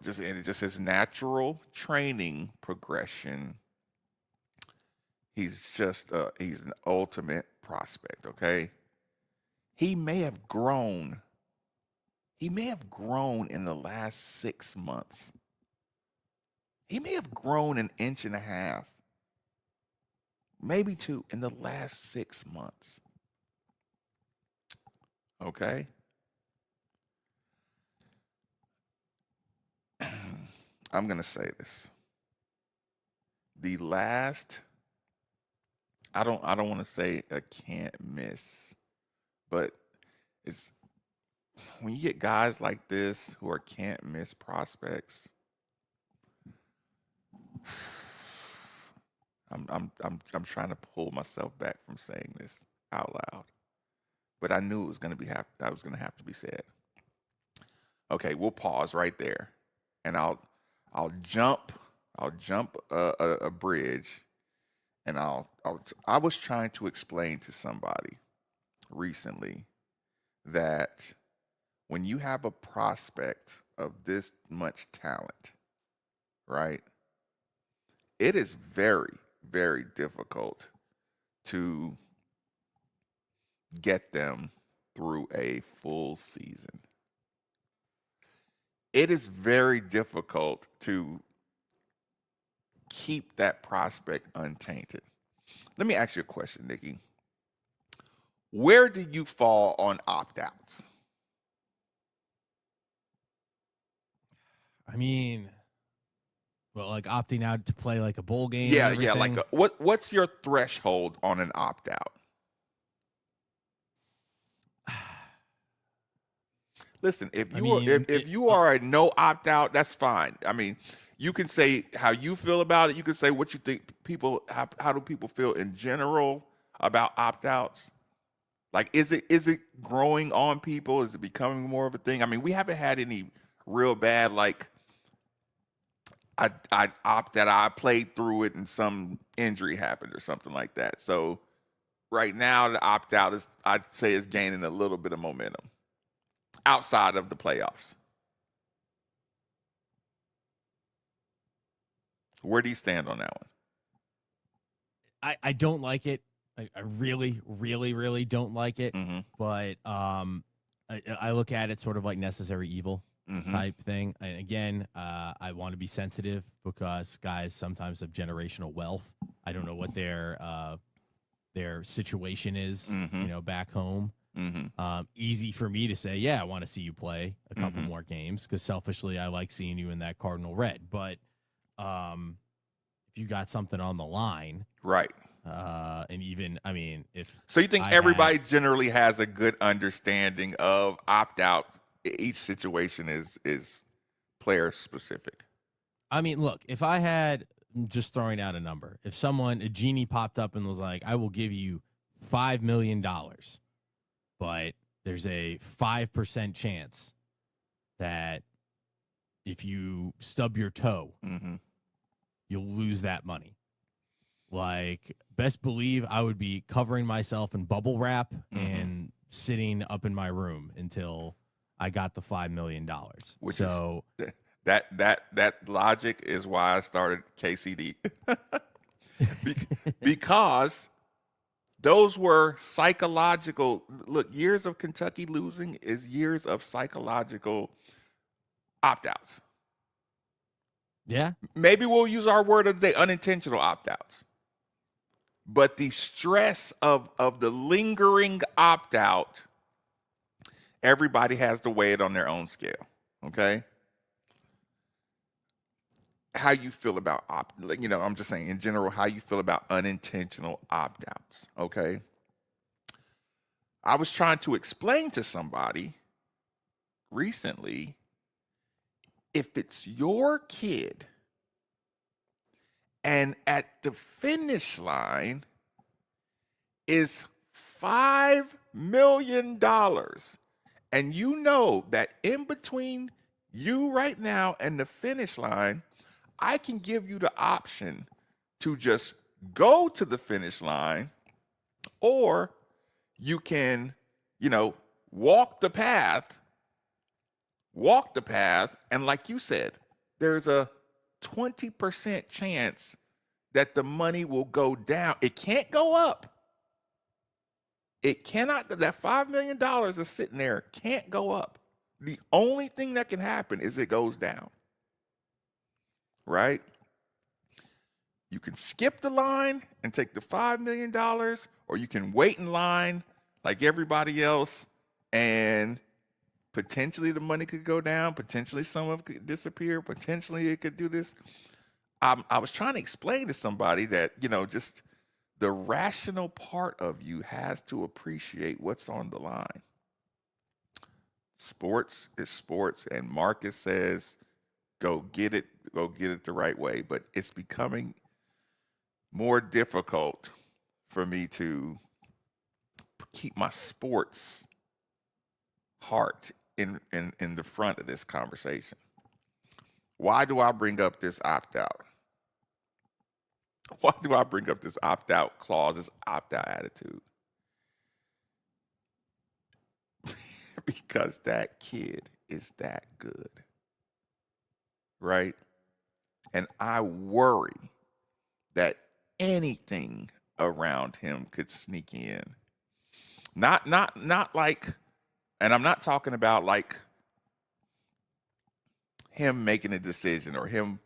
Speaker 3: Just his natural training progression. He's an ultimate prospect, okay? He may have grown in the last 6 months. He may have grown an inch and a half, maybe 2 in the last 6 months. Okay? I'm going to say this. I don't want to say a can't miss, but it's when you get guys like this who are can't miss prospects. I'm trying to pull myself back from saying this out loud, but I knew it was going to have to be said. Okay, we'll pause right there, and I'll jump a bridge, and I was trying to explain to somebody recently that when you have a prospect of this much talent, right? It is very, very difficult to get them through a full season. It is very difficult to keep that prospect untainted. Let me ask you a question, Nikki. Where do you fall on opt-outs?
Speaker 4: I mean, well, like opting out to play like a bowl game.
Speaker 3: Yeah. Like what's your threshold on an opt-out? Listen, if you are a no opt-out, that's fine. I mean, you can say how you feel about it. You can say what you think how do people feel in general about opt-outs? Like, is it growing on people? Is it becoming more of a thing? I mean, we haven't had any real bad, like, I played through it and some injury happened or something like that. So right now the opt-out I'd say is gaining a little bit of momentum outside of the playoffs. Where do you stand on that
Speaker 4: one? I don't like it. I really, really, really don't like it.
Speaker 3: Mm-hmm.
Speaker 4: But I look at it sort of like necessary evil type thing. And again, I want to be sensitive because guys sometimes have generational wealth. I don't know what their situation is, back home. Easy for me to say, yeah, I want to see you play a couple more games because selfishly I like seeing you in that Cardinal red. But if you got something on the line,
Speaker 3: right?
Speaker 4: And even, if
Speaker 3: so, you think everybody generally has a good understanding of opt-out each situation is player specific.
Speaker 4: I mean, look, if I had, just throwing out a number, if a genie popped up and was like, I will give you $5 million, but there's a 5% chance that if you stub your toe, you'll lose that money. Like, best believe I would be covering myself in bubble wrap and sitting up in my room until I got the $5 million.
Speaker 3: That logic is why I started KCD. Because those were psychological. Look, years of Kentucky losing is years of psychological opt-outs.
Speaker 4: Yeah.
Speaker 3: Maybe we'll use our word of the day, unintentional opt-outs. But the stress of the lingering opt-out, everybody has to weigh it on their own scale, okay? How you feel about I'm just saying in general, how you feel about unintentional opt-outs, okay? I was trying to explain to somebody recently, if it's your kid and at the finish line is $5 million, and you know that in between you right now and the finish line, I can give you the option to just go to the finish line, or you can, walk the path, and like you said, there's a 20% chance that the money will go down. It can't go up. It cannot. That $5 million is sitting there, can't go up. The only thing that can happen is it goes down. Right? You can skip the line and take the $5 million, or you can wait in line like everybody else, and potentially the money could go down, potentially some of it could disappear, potentially it could do this. I was trying to explain to somebody that, just the rational part of you has to appreciate what's on the line. Sports is sports, and Marcus says, go get it the right way. But it's becoming more difficult for me to keep my sports heart in the front of this conversation. Why do I bring up this opt-out? Why do I bring up this opt-out clause, this opt-out attitude? Because that kid is that good. Right? And I worry that anything around him could sneak in. Not like, and I'm not talking about like him making a decision or him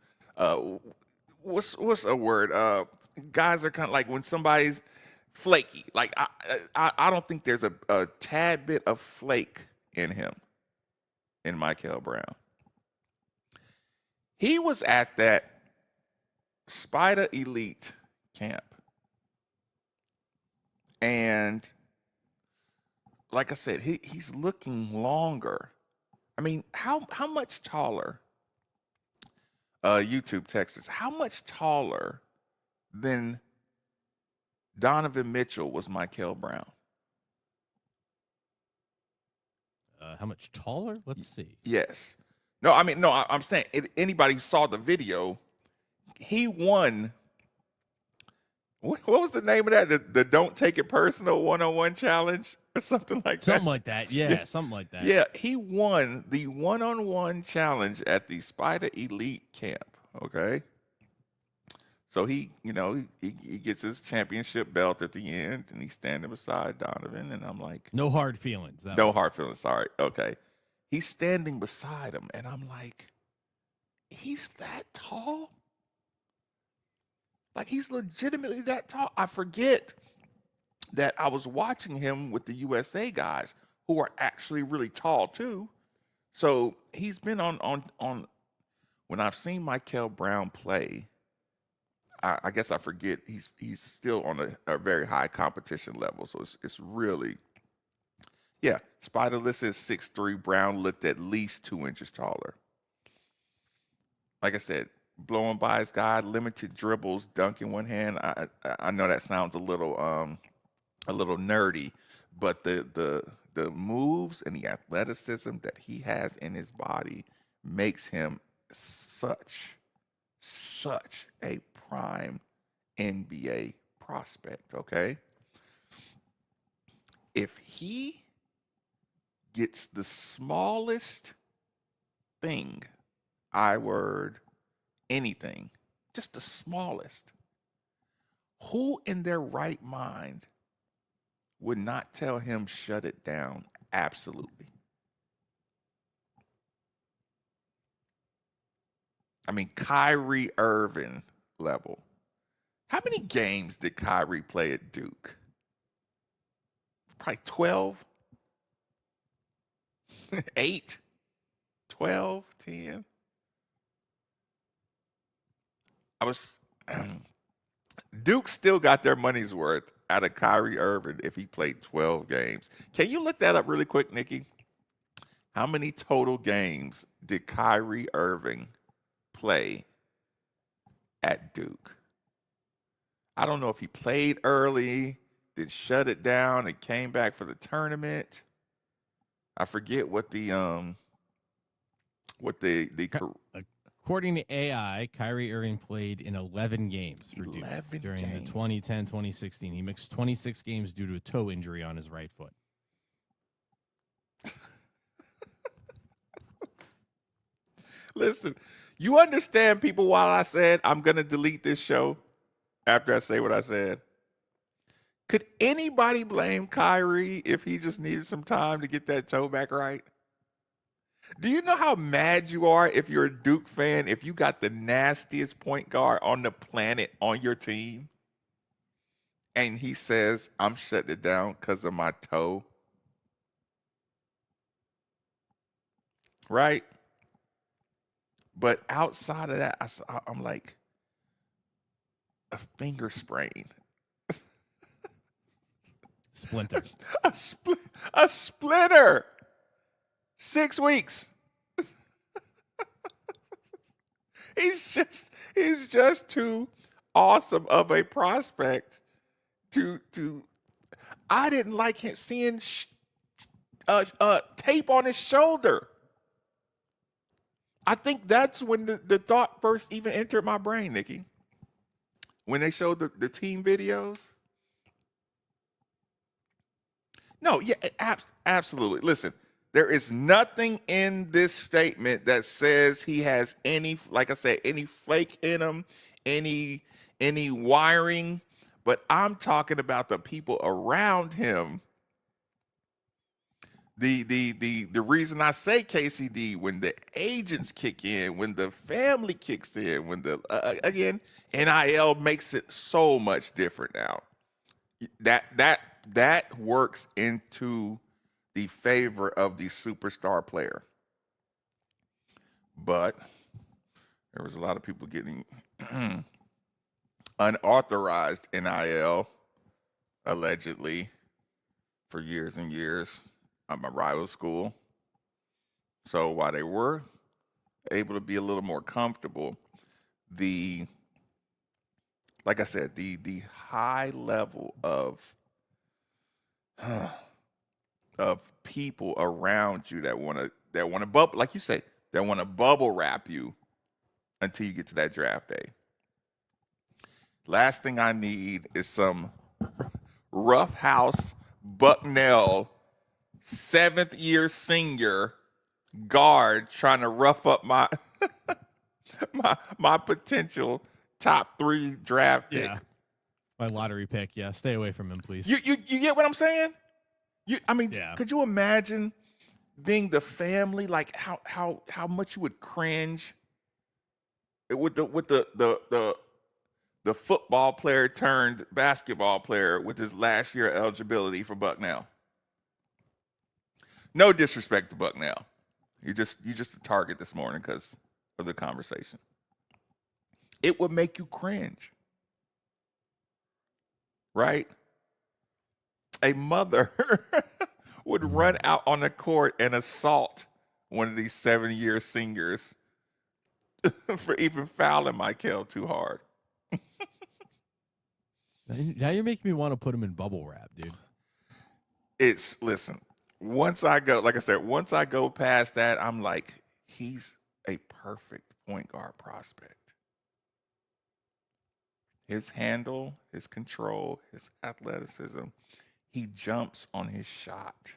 Speaker 3: what's a word? Guys are kind of like when somebody's flaky. Like I don't think there's a tad bit of flake in him, in Michael Brown. He was at that Spider Elite camp. And like I said, he's looking longer. I mean, how much taller? YouTube Texas, how much taller than Donovan Mitchell was Michael Brown?
Speaker 4: How much taller? Let's see.
Speaker 3: Yes. No, I'm saying anybody who saw the video, he won. What was the name of that? The Don't Take It Personal 1-on-1 challenge or something like that?
Speaker 4: Something like that. Yeah, something like that.
Speaker 3: Yeah, he won the 1-on-1 challenge at the Spider Elite camp, okay? So he gets his championship belt at the end, and he's standing beside Donovan, and I'm like...
Speaker 4: No hard feelings.
Speaker 3: Hard feelings, sorry. Okay. He's standing beside him, and I'm like, he's that tall? Like, he's legitimately that tall? I forget that I was watching him with the USA guys who are actually really tall, too. So he's been on when I've seen Michael Brown play, I guess I forget he's still on a very high competition level. So it's really, Yeah, Spiderless is 6'3". Brown looked at least 2 inches taller. Like I said, blowing by his guy, limited dribbles, dunk in one hand. I know that sounds a little nerdy, but the moves and the athleticism that he has in his body makes him such a prime NBA prospect, okay? If he gets the smallest thing, anything, just the smallest, who in their right mind would not tell him shut it down? Absolutely. I mean, Kyrie Irving level. How many games did Kyrie play at Duke? Probably 12? 8? 12? 10? Duke still got their money's worth out of Kyrie Irving if he played 12 games. Can you look that up really quick, Nikki? How many total games did Kyrie Irving play at Duke? I don't know if he played early, then shut it down and came back for the tournament. I forget what
Speaker 4: According to AI, Kyrie Irving played in 11 games for Duke during the 2010-2016. He missed 26 games due to a toe injury on his right foot.
Speaker 3: Listen, you understand, people, while I said I'm going to delete this show after I say what I said? Could anybody blame Kyrie if he just needed some time to get that toe back right? Do you know how mad you are if you're a Duke fan if you got the nastiest point guard on the planet on your team and he says, I'm shutting it down because of my toe? Right? But outside of that, I'm like, a finger sprain.
Speaker 4: Splinter.
Speaker 3: A splinter. 6 weeks. He's just too awesome of a prospect to I didn't like him seeing tape on his shoulder. I think that's when the thought first even entered my brain, Nikki. When they showed the team videos. No, yeah, absolutely. Listen, there is nothing in this statement that says he has any, like I said, any flake in him, any wiring. But I'm talking about the people around him. The reason I say KCD, when the agents kick in, when the family kicks in, when the again NIL makes it so much different now. That works into the favor of the superstar player. But there was a lot of people getting unauthorized NIL, allegedly, for years and years at my rival school. So while they were able to be a little more comfortable, like I said, the high level of people around you that want to bubble, like you say, that want to bubble wrap you until you get to that draft day. Last thing I need is some roughhouse Bucknell 7th year senior guard trying to rough up my my potential top 3 draft pick.
Speaker 4: Yeah. My lottery pick. Yeah. Stay away from him, please.
Speaker 3: You get what I'm saying? Could you imagine being the family, like how much you would cringe with the football player turned basketball player with his last year eligibility for Bucknell? No disrespect to Bucknell. You just a target this morning because of the conversation. It would make you cringe. Right? A mother would run out on the court and assault one of these 7-year seniors for even fouling Michael too hard.
Speaker 4: Now you're making me want to put him in bubble wrap, dude.
Speaker 3: Listen, once I go past that, I'm like, he's a perfect point guard prospect. His handle, his control, his athleticism, he jumps on his shot.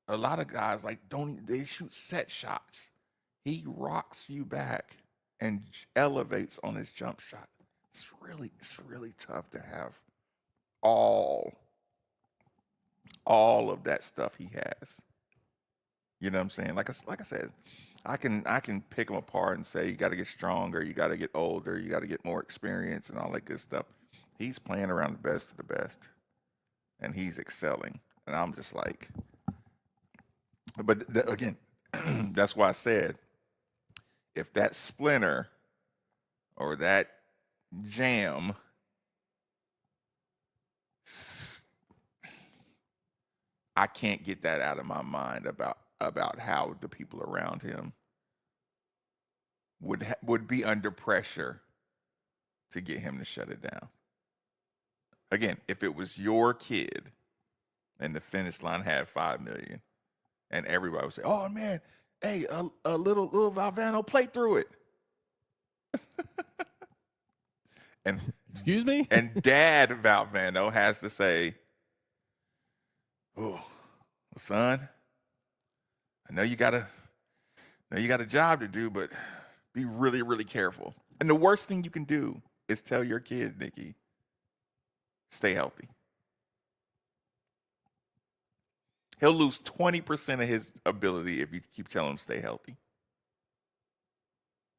Speaker 3: A lot of guys they shoot set shots. He rocks you back and elevates on his jump shot. It's really tough to have all of that stuff he has. You know what I'm saying? Like I said, I can pick him apart and say you got to get stronger, you got to get older, you got to get more experience and all that good stuff. He's playing around the best of the best, and he's excelling. And I'm just like, but again, that's why I said, if that splinter or that jam I can't get that out of my mind about how the people around him would be under pressure to get him to shut it down. Again, if it was your kid and the finish line had $5 million, and everybody would say, "Oh man, hey, a little Valvano play through it." And
Speaker 4: excuse me?
Speaker 3: And Dad Valvano has to say, "Oh, son, I know you got a job to do, but be really, really careful." And the worst thing you can do is tell your kid, Nikki, stay healthy. He'll lose 20% of his ability if you keep telling him stay healthy.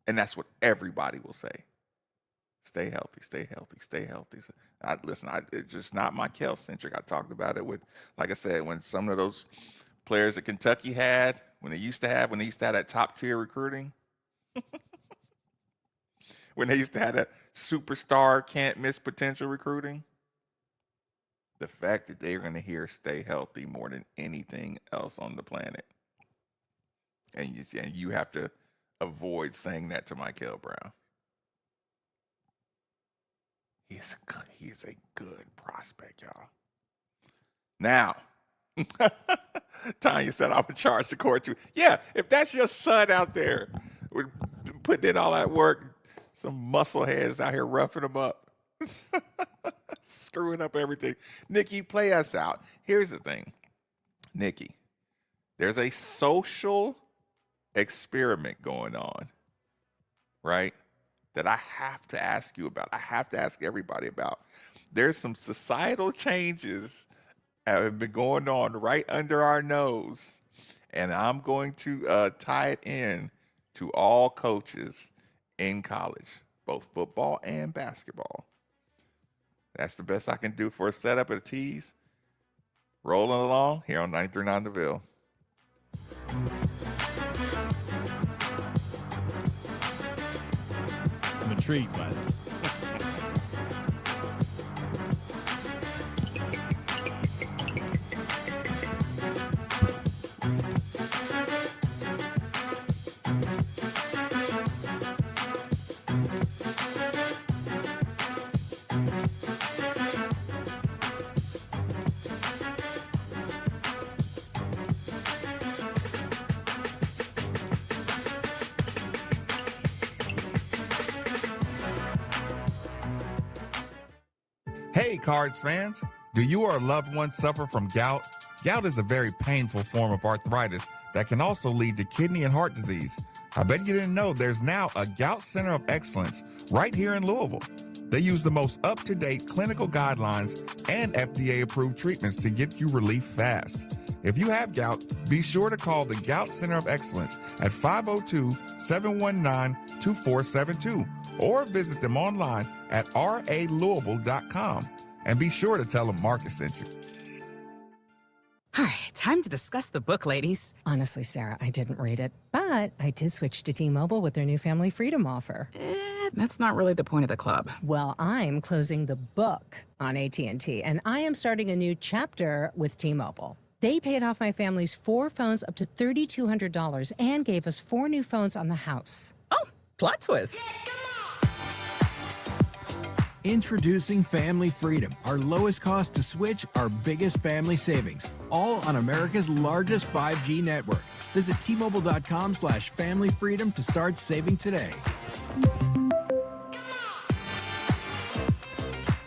Speaker 3: And that's what everybody will say. Stay healthy, stay healthy, stay healthy. It's just not my Kel-centric. I talked about it with, like I said, when some of those players that Kentucky had, when they used to have that top tier recruiting, when they used to have that superstar can't miss potential recruiting, the fact that they're going to hear stay healthy more than anything else on the planet. And you have to avoid saying that to Michael Brown. He's a good prospect, y'all. Now, Tanya said I would charge the court too. Yeah, if that's your son out there putting in all that work, some muscle heads out here roughing them up, screwing up everything. Nikki, play us out. Here's the thing, Nikki. There's a social experiment going on, right? That I have to ask you about. I have to ask everybody about. There's some societal changes that have been going on right under our nose, and I'm going to tie it in to all coaches in college, both football and basketball. That's the best I can do for a setup at a tease. Rolling along here on 93.9 The Ville.
Speaker 4: I'm intrigued by this.
Speaker 3: Hey, Cards fans, do you or a loved one suffer from gout? Gout is a very painful form of arthritis that can also lead to kidney and heart disease. I bet you didn't know there's now a Gout Center of Excellence right here in Louisville. They use the most up-to-date clinical guidelines and FDA-approved treatments to get you relief fast. If you have gout, be sure to call the Gout Center of Excellence at 502-719-2472 or visit them online at ralouisville.com. And be sure to tell them Marcus sent you.
Speaker 11: Hi, time to discuss the book, ladies. Honestly, Sarah, I didn't read it, but I did switch to T-Mobile with their new Family Freedom offer.
Speaker 12: That's not really the point of the club.
Speaker 11: Well, I'm closing the book on AT&T, and I am starting a new chapter with T-Mobile. They paid off my family's 4 phones up to $3,200 and gave us 4 new phones on the house.
Speaker 12: Oh, plot twist.
Speaker 13: Introducing Family Freedom, our lowest cost to switch, our biggest family savings, all on America's largest 5G network. Visit T-Mobile.com/familyfreedom to start saving today.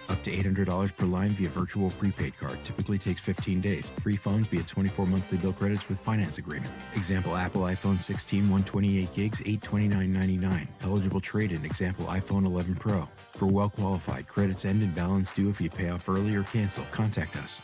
Speaker 13: Up to $800 per line via virtual prepaid card. Typically takes 15 days. Free phones via 24 monthly bill credits with finance agreement. Example, Apple iPhone 16, 128 gigs, $829.99. Eligible trade-in. Example, iPhone 11 Pro. For well-qualified, credits end and balance due if you pay off early or cancel. Contact us.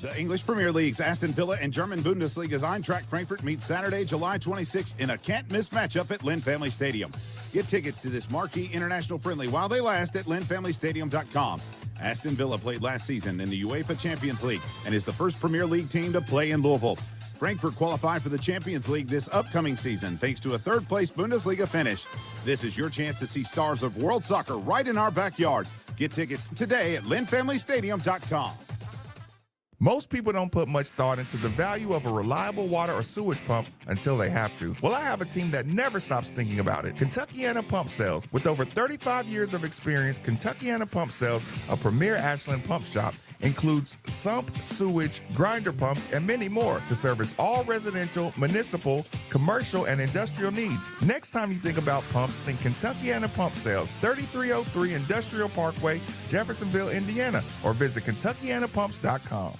Speaker 14: The English Premier League's Aston Villa and German Bundesliga's Eintracht Frankfurt meet Saturday, July 26th in a can't-miss matchup at Lynn Family Stadium. Get tickets to this marquee international friendly while they last at lynnfamilystadium.com. Aston Villa played last season in the UEFA Champions League and is the first Premier League team to play in Louisville. Frankfurt qualified for the Champions League this upcoming season thanks to a third-place Bundesliga finish. This is your chance to see stars of world soccer right in our backyard. Get tickets today at lynnfamilystadium.com.
Speaker 15: Most people don't put much thought into the value of a reliable water or sewage pump until they have to. Well, I have a team that never stops thinking about it. Kentuckiana Pump Sales. With over 35 years of experience, Kentuckiana Pump Sales, a premier Ashland pump shop, includes sump, sewage, grinder pumps, and many more to service all residential, municipal, commercial, and industrial needs. Next time you think about pumps, think Kentuckiana Pump Sales, 3303 Industrial Parkway, Jeffersonville, Indiana, or visit KentuckianaPumps.com.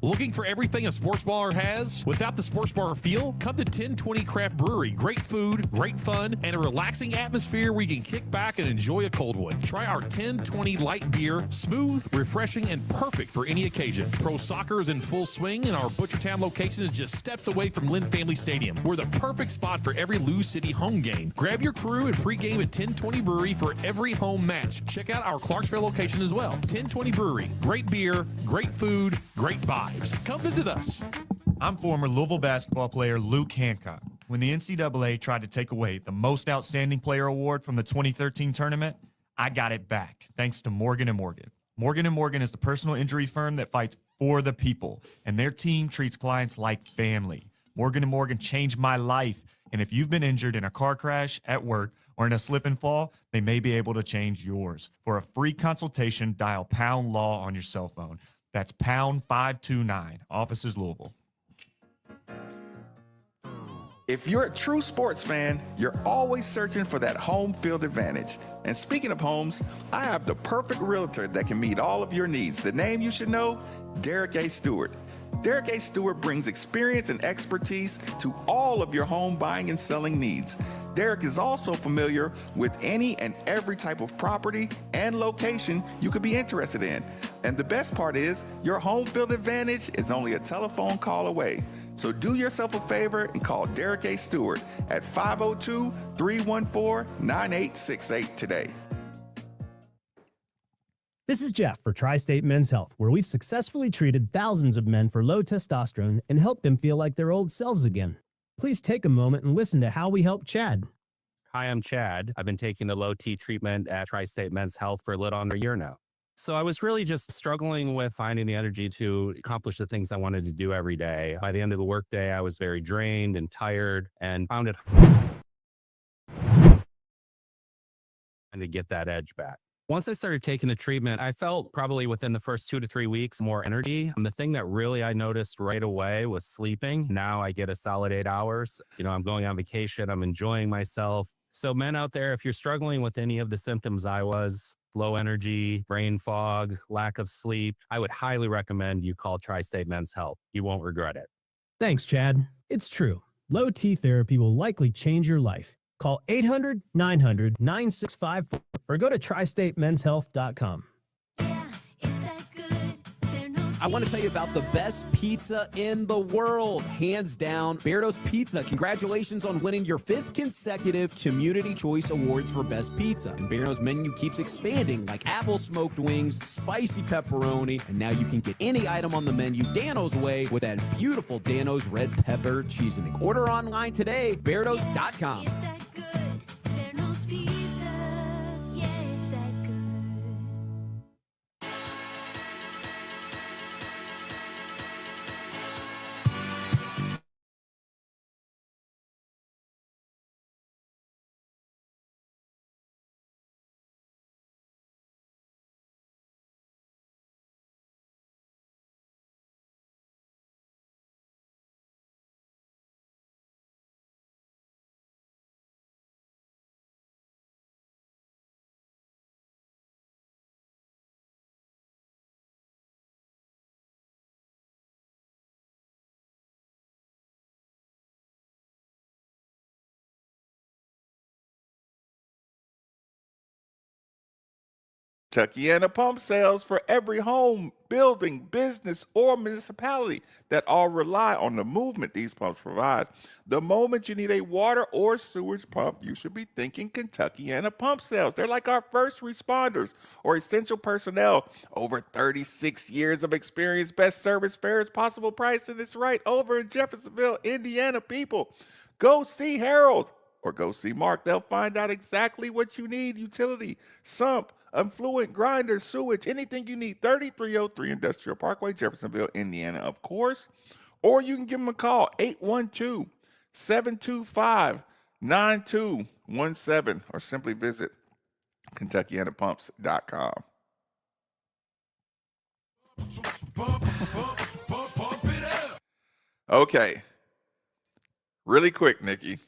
Speaker 16: Looking for everything a sports bar has without the sports bar feel? Come to 1020 Craft Brewery. Great food, great fun, and a relaxing atmosphere where you can kick back and enjoy a cold one. Try our 1020 light beer, smooth, refreshing, and perfect for any occasion. Pro soccer is in full swing, and our Butchertown location is just steps away from Lynn Family Stadium. We're the perfect spot for every Lou City home game. Grab your crew and pregame at 1020 Brewery for every home match. Check out our Clarksville location as well. 1020 Brewery. Great beer, great food, great vibes. Come visit us.
Speaker 17: I'm former Louisville basketball player Luke Hancock. When the NCAA tried to take away the Most Outstanding Player Award from the 2013 tournament, I got it back thanks to Morgan & Morgan. Morgan & Morgan is the personal injury firm that fights for the people, and their team treats clients like family. Morgan & Morgan changed my life, and if you've been injured in a car crash, at work, or in a slip and fall, they may be able to change yours. For a free consultation, dial # law on your cell phone. That's #529. Offices Louisville.
Speaker 3: If you're a true sports fan, you're always searching for that home field advantage. And speaking of homes, I have the perfect realtor that can meet all of your needs. The name you should know, Derek A. Stewart. Derek A. Stewart brings experience and expertise to all of your home buying and selling needs. Derek is also familiar with any and every type of property and location you could be interested in. And the best part is, your home field advantage is only a telephone call away. So do yourself a favor and call Derek A. Stewart at 502-314-9868 today.
Speaker 1: This is Jeff for Tri-State Men's Health, where we've successfully treated thousands of men for low testosterone and helped them feel like their old selves again. Please take a moment and listen to how we help Chad.
Speaker 18: Hi, I'm Chad. I've been taking the low T treatment at Tri-State Men's Health for a little under a year now. So I was really just struggling with finding the energy to accomplish the things I wanted to do every day. By the end of the workday, I was very drained and tired and found it hard to get that edge back. Once I started taking the treatment, I felt probably within the first 2 to 3 weeks more energy. And the thing that really I noticed right away was sleeping. Now I get a solid 8 hours. I'm going on vacation. I'm enjoying myself. So men out there, if you're struggling with any of the symptoms I was, low energy, brain fog, lack of sleep, I would highly recommend you call Tri-State Men's Health. You won't regret it.
Speaker 1: Thanks, Chad. It's true. Low T therapy will likely change your life. Call 800-900-9654 or go to tristatemenshealth.com.
Speaker 19: I want to tell you about the best pizza in the world, hands down, Beardo's Pizza. Congratulations on winning your 5th consecutive Community Choice Awards for Best Pizza. And Beardo's menu keeps expanding, like apple smoked wings, spicy pepperoni, and now you can get any item on the menu Dano's way with that beautiful Dano's red pepper seasoning. Order online today, Beardos.com.
Speaker 3: Kentuckiana Pump Sales for every home, building, business, or municipality that all rely on the movement these pumps provide. The moment you need a water or sewage pump, you should be thinking Kentuckiana Pump Sales. They're like our first responders or essential personnel. Over 36 years of experience, best service, fairest possible price, and it's right over in Jeffersonville, Indiana, people. Go see Harold or go see Mark. They'll find out exactly what you need. Utility, sump, affluent, grinder, sewage, anything you need. 3303 Industrial Parkway, Jeffersonville, Indiana, of course. Or you can give them a call, 812-725-9217, or simply visit KentuckianaPumps.com. Okay. Really quick, Nikki.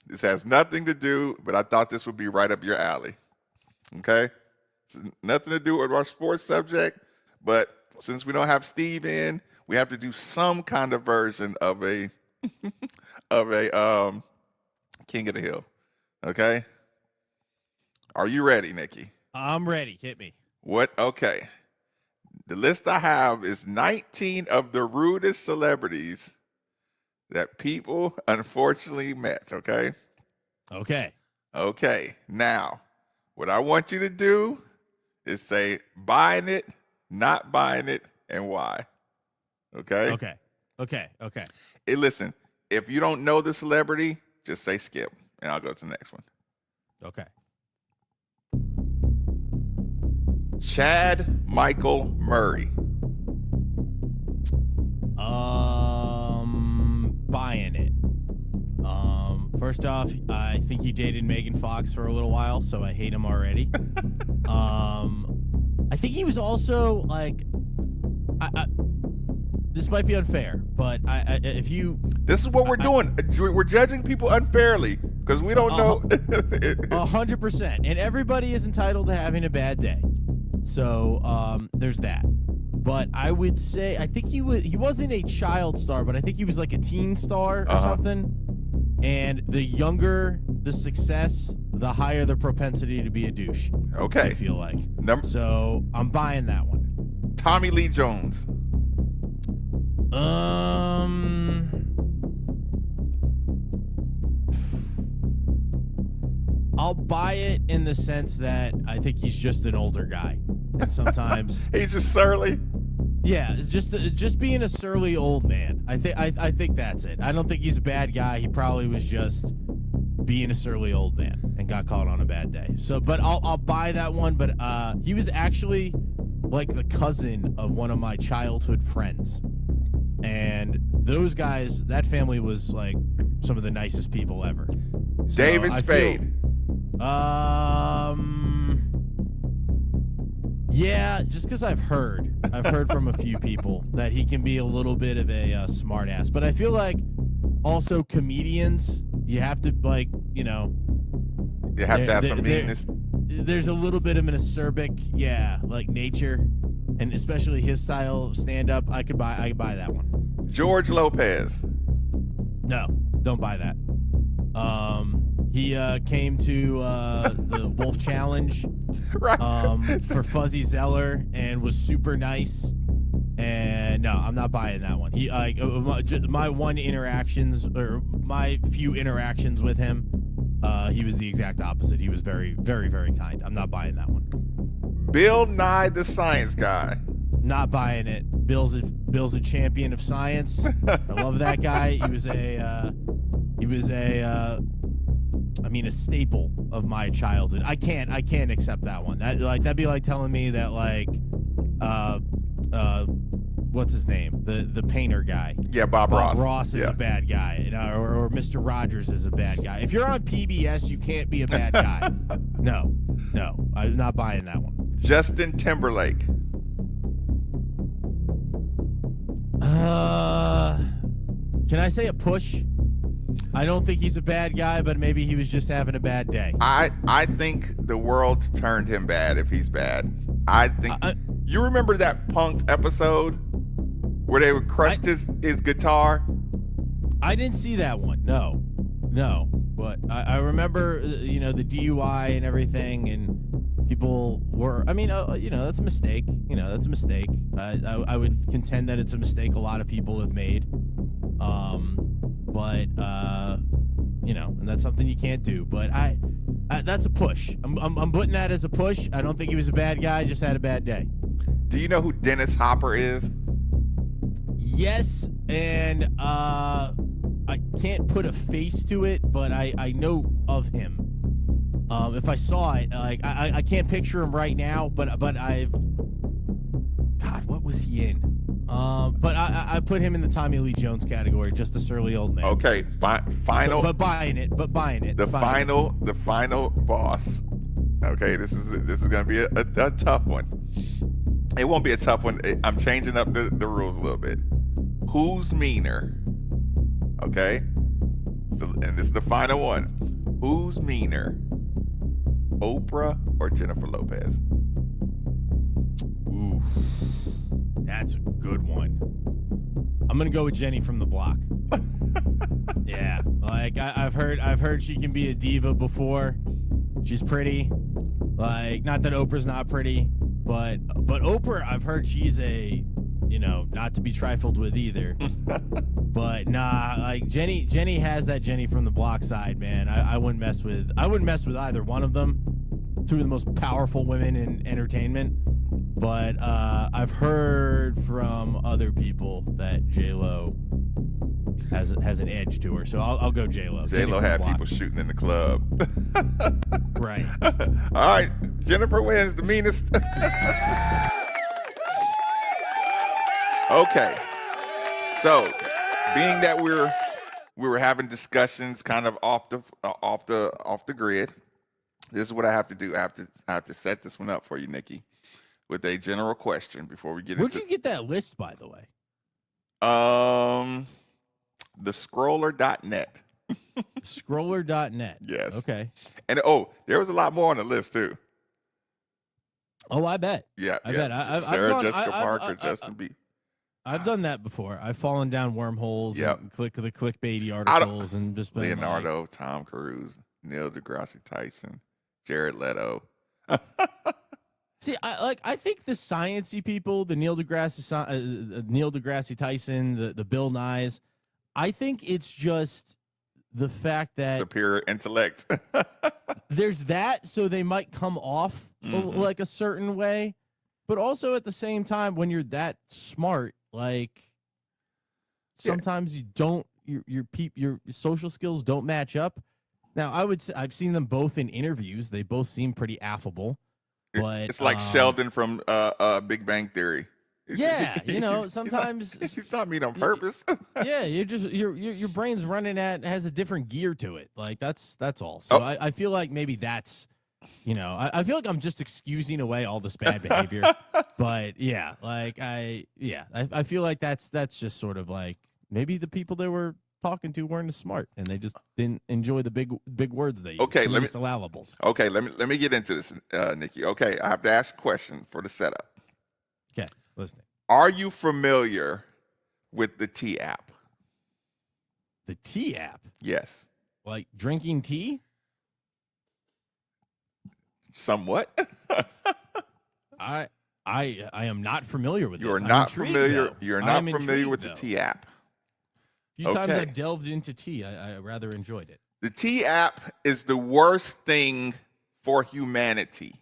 Speaker 3: This has nothing to do, but I thought this would be right up your alley. Okay? It's nothing to do with our sports subject, but since we don't have Steve in, we have to do some kind of version of a King of the Hill. Okay? Are you ready, Nikki?
Speaker 4: I'm ready. Hit me.
Speaker 3: What? Okay. The list I have is 19 of the rudest celebrities that people unfortunately met, okay?
Speaker 4: Okay.
Speaker 3: Okay. Now, what I want you to do is say buying it, not buying it, and why. Okay?
Speaker 4: Okay.
Speaker 3: Hey, listen, if you don't know the celebrity, just say skip, and I'll go to the next one.
Speaker 4: Okay.
Speaker 3: Chad Michael Murray.
Speaker 4: Buying it. First off, I think he dated Megan Fox for a little while, so I hate him already. I think he was also like, this might be unfair, but
Speaker 3: this is what we're doing. We're judging people unfairly because we don't know.
Speaker 4: 100%, and everybody is entitled to having a bad day. So there's that. But I would say I think he wasn't a child star, but I think he was like a teen star or something. And the younger the success, the higher the propensity to be a douche.
Speaker 3: Okay.
Speaker 4: I feel like. So I'm buying that one.
Speaker 3: Tommy Lee Jones.
Speaker 4: I'll buy it in the sense that I think he's just an older guy. And sometimes
Speaker 3: he's just surly.
Speaker 4: Yeah, it's just being a surly old man. I think that's it. I don't think he's a bad guy. He probably was just being a surly old man and got caught on a bad day. So, but I'll buy that one. But he was actually like the cousin of one of my childhood friends, and those guys, that family was like some of the nicest people ever. So
Speaker 3: David Spade.
Speaker 4: Yeah, just because I've heard from a few people that he can be a little bit of a smart ass. But I feel like also comedians, you have to you have
Speaker 3: to have some meanness.
Speaker 4: There's a little bit of an acerbic, nature, and especially his style of stand-up. I could buy that one.
Speaker 3: George Lopez.
Speaker 4: No, don't buy that. He came to the Wolf Challenge for Fuzzy Zeller and was super nice. And no, I'm not buying that one. He my few interactions with him, he was the exact opposite. He was very, very, very kind. I'm not buying that one.
Speaker 3: Bill Nye the Science Guy.
Speaker 4: Not buying it. Bill's a champion of science. I love that guy. He was a staple of my childhood. I can't accept that one. That'd be like telling me that what's his name? The painter guy.
Speaker 3: Yeah, Bob Ross.
Speaker 4: Ross is a bad guy, or Mr. Rogers is a bad guy. If you're on PBS, you can't be a bad guy. No, I'm not buying that one.
Speaker 3: Justin Timberlake.
Speaker 4: Can I say a push? I don't think he's a bad guy, but maybe he was just having a bad day.
Speaker 3: I think the world turned him bad if he's bad. I think you remember that Punk'd episode where they would crush his guitar?
Speaker 4: I didn't see that one. No. But I remember, the DUI and everything, and people were. I mean, that's a mistake. That's a mistake. I would contend that it's a mistake a lot of people have made. But and that's something you can't do. But that's a push. I'm putting that as a push. I don't think he was a bad guy. Just had a bad day.
Speaker 3: Do you know who Dennis Hopper is?
Speaker 4: Yes, and I can't put a face to it, but I know of him. If I saw it, like I can't picture him right now, but I've. God, what was he in? But I put him in the Tommy Lee Jones category, just a surly old man.
Speaker 3: Okay, final.
Speaker 4: But buying it.
Speaker 3: The final boss. Okay, this is gonna be a tough one. It won't be a tough one. I'm changing up the rules a little bit. Who's meaner? Okay, so and this is the final one. Who's meaner? Oprah or Jennifer Lopez?
Speaker 4: Ooh, that's a good one. I'm gonna go with Jenny from the block. Yeah, like I've heard she can be a diva before. She's pretty. Like, not that Oprah's not pretty, but Oprah, I've heard she's a, not to be trifled with either. But nah, like Jenny has that Jenny from the block side, man. I wouldn't mess with either one of them. Two of the most powerful women in entertainment. But I've heard from other people that J-Lo has an edge to her, so I'll go J-Lo.
Speaker 3: J-Lo had people shooting in the club.
Speaker 4: Right.
Speaker 3: All right, Jennifer wins the meanest. Okay. So, being that we were having discussions kind of off the grid, this is what I have to do. I have to set this one up for you, Nikki, with a general question before we get
Speaker 4: Where'd you get that list, by the way?
Speaker 3: Thescroller.net.
Speaker 4: Scroller.net.
Speaker 3: Yes.
Speaker 4: Okay.
Speaker 3: And there was a lot more on the list too.
Speaker 4: Oh, I bet.
Speaker 3: Yeah.
Speaker 4: I bet.
Speaker 3: Sarah Jessica Parker, Justin B.
Speaker 4: I've done that before. I've fallen down wormholes and click the clickbaity articles and just been
Speaker 3: Leonardo, Tom Cruise, Neil deGrasse Tyson, Jared Leto.
Speaker 4: See, I think the sciencey people, the Neil deGrasse Tyson, the Bill Nyes, I think it's just the fact that
Speaker 3: superior intellect.
Speaker 4: There's that, so they might come off like a certain way, but also at the same time, when you're that smart, like sometimes you don't, your social skills don't match up. Now, I would say I've seen them both in interviews; they both seem pretty affable. But
Speaker 3: it's like Sheldon from Big Bang Theory.
Speaker 4: Sometimes
Speaker 3: it's not mean on purpose.
Speaker 4: Yeah, your brain's running has a different gear to it. Like that's all. So I feel like maybe that's, I feel like I'm just excusing away all this bad behavior. But yeah, like I feel like that's just sort of like maybe the people they were talking to weren't as smart and they just didn't enjoy the big words they use.
Speaker 3: Okay, let me
Speaker 4: syllables.
Speaker 3: Okay, let me get into this, Nikki. Okay, I have to ask a question for the setup.
Speaker 4: Okay, listening.
Speaker 3: Are you familiar with the T app?
Speaker 4: The T app?
Speaker 3: Yes.
Speaker 4: Like drinking tea?
Speaker 3: Somewhat.
Speaker 4: I am not familiar with this.
Speaker 3: You're not familiar. You're not familiar with the T app.
Speaker 4: A few times I delved into tea. I rather enjoyed it.
Speaker 3: The T app is the worst thing for humanity.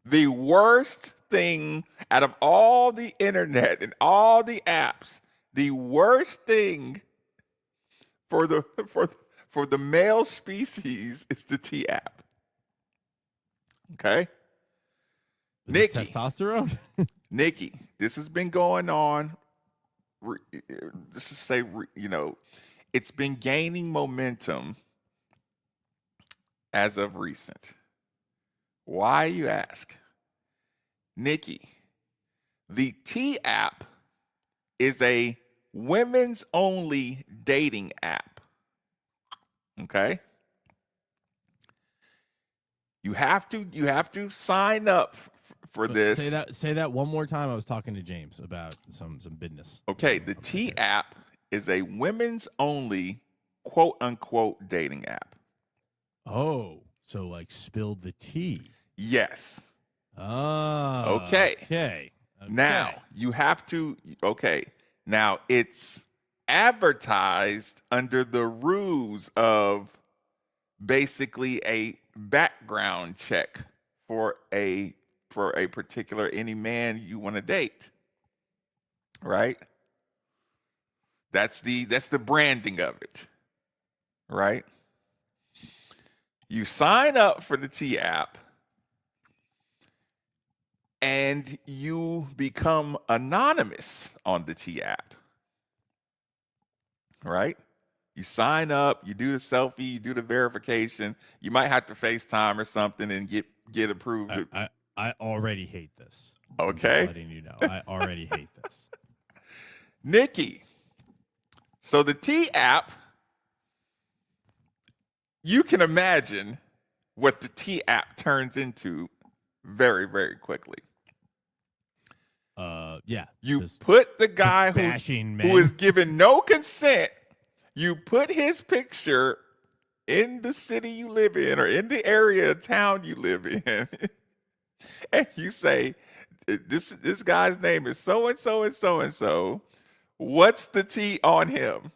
Speaker 3: The worst thing out of all the internet and all the apps, the worst thing for the male species is the T app. Okay? Nikki,
Speaker 4: testosterone?
Speaker 3: Nikki, this has been going on. It's been gaining momentum as of recent. Why, you ask? Nikki, the T app is a women's only dating app. Okay? You have to sign up for this.
Speaker 4: Say that one more time. I was talking to James about some business.
Speaker 3: Okay, the T app is a women's only quote unquote dating app.
Speaker 4: Oh, So like spilled the tea.
Speaker 3: Yes.
Speaker 4: Oh.
Speaker 3: Okay. Now you have to. Okay. Now it's advertised under the ruse of basically a background check for a particular any man you want to date. Right? That's the branding of it. Right? You sign up for the T app and you become anonymous on the T app. Right? You sign up, you do the selfie, you do the verification. You might have to FaceTime or something and get approved.
Speaker 4: I already hate this.
Speaker 3: Okay.
Speaker 4: I'm just letting you know. I already hate this.
Speaker 3: Nikki. So the T app, you can imagine what the T app turns into very, very quickly.
Speaker 4: Yeah.
Speaker 3: You put the guy who is given no consent, you put his picture in the city you live in or in the area of town you live in, and you say, this guy's name is so-and-so and so-and-so. What's the T on him?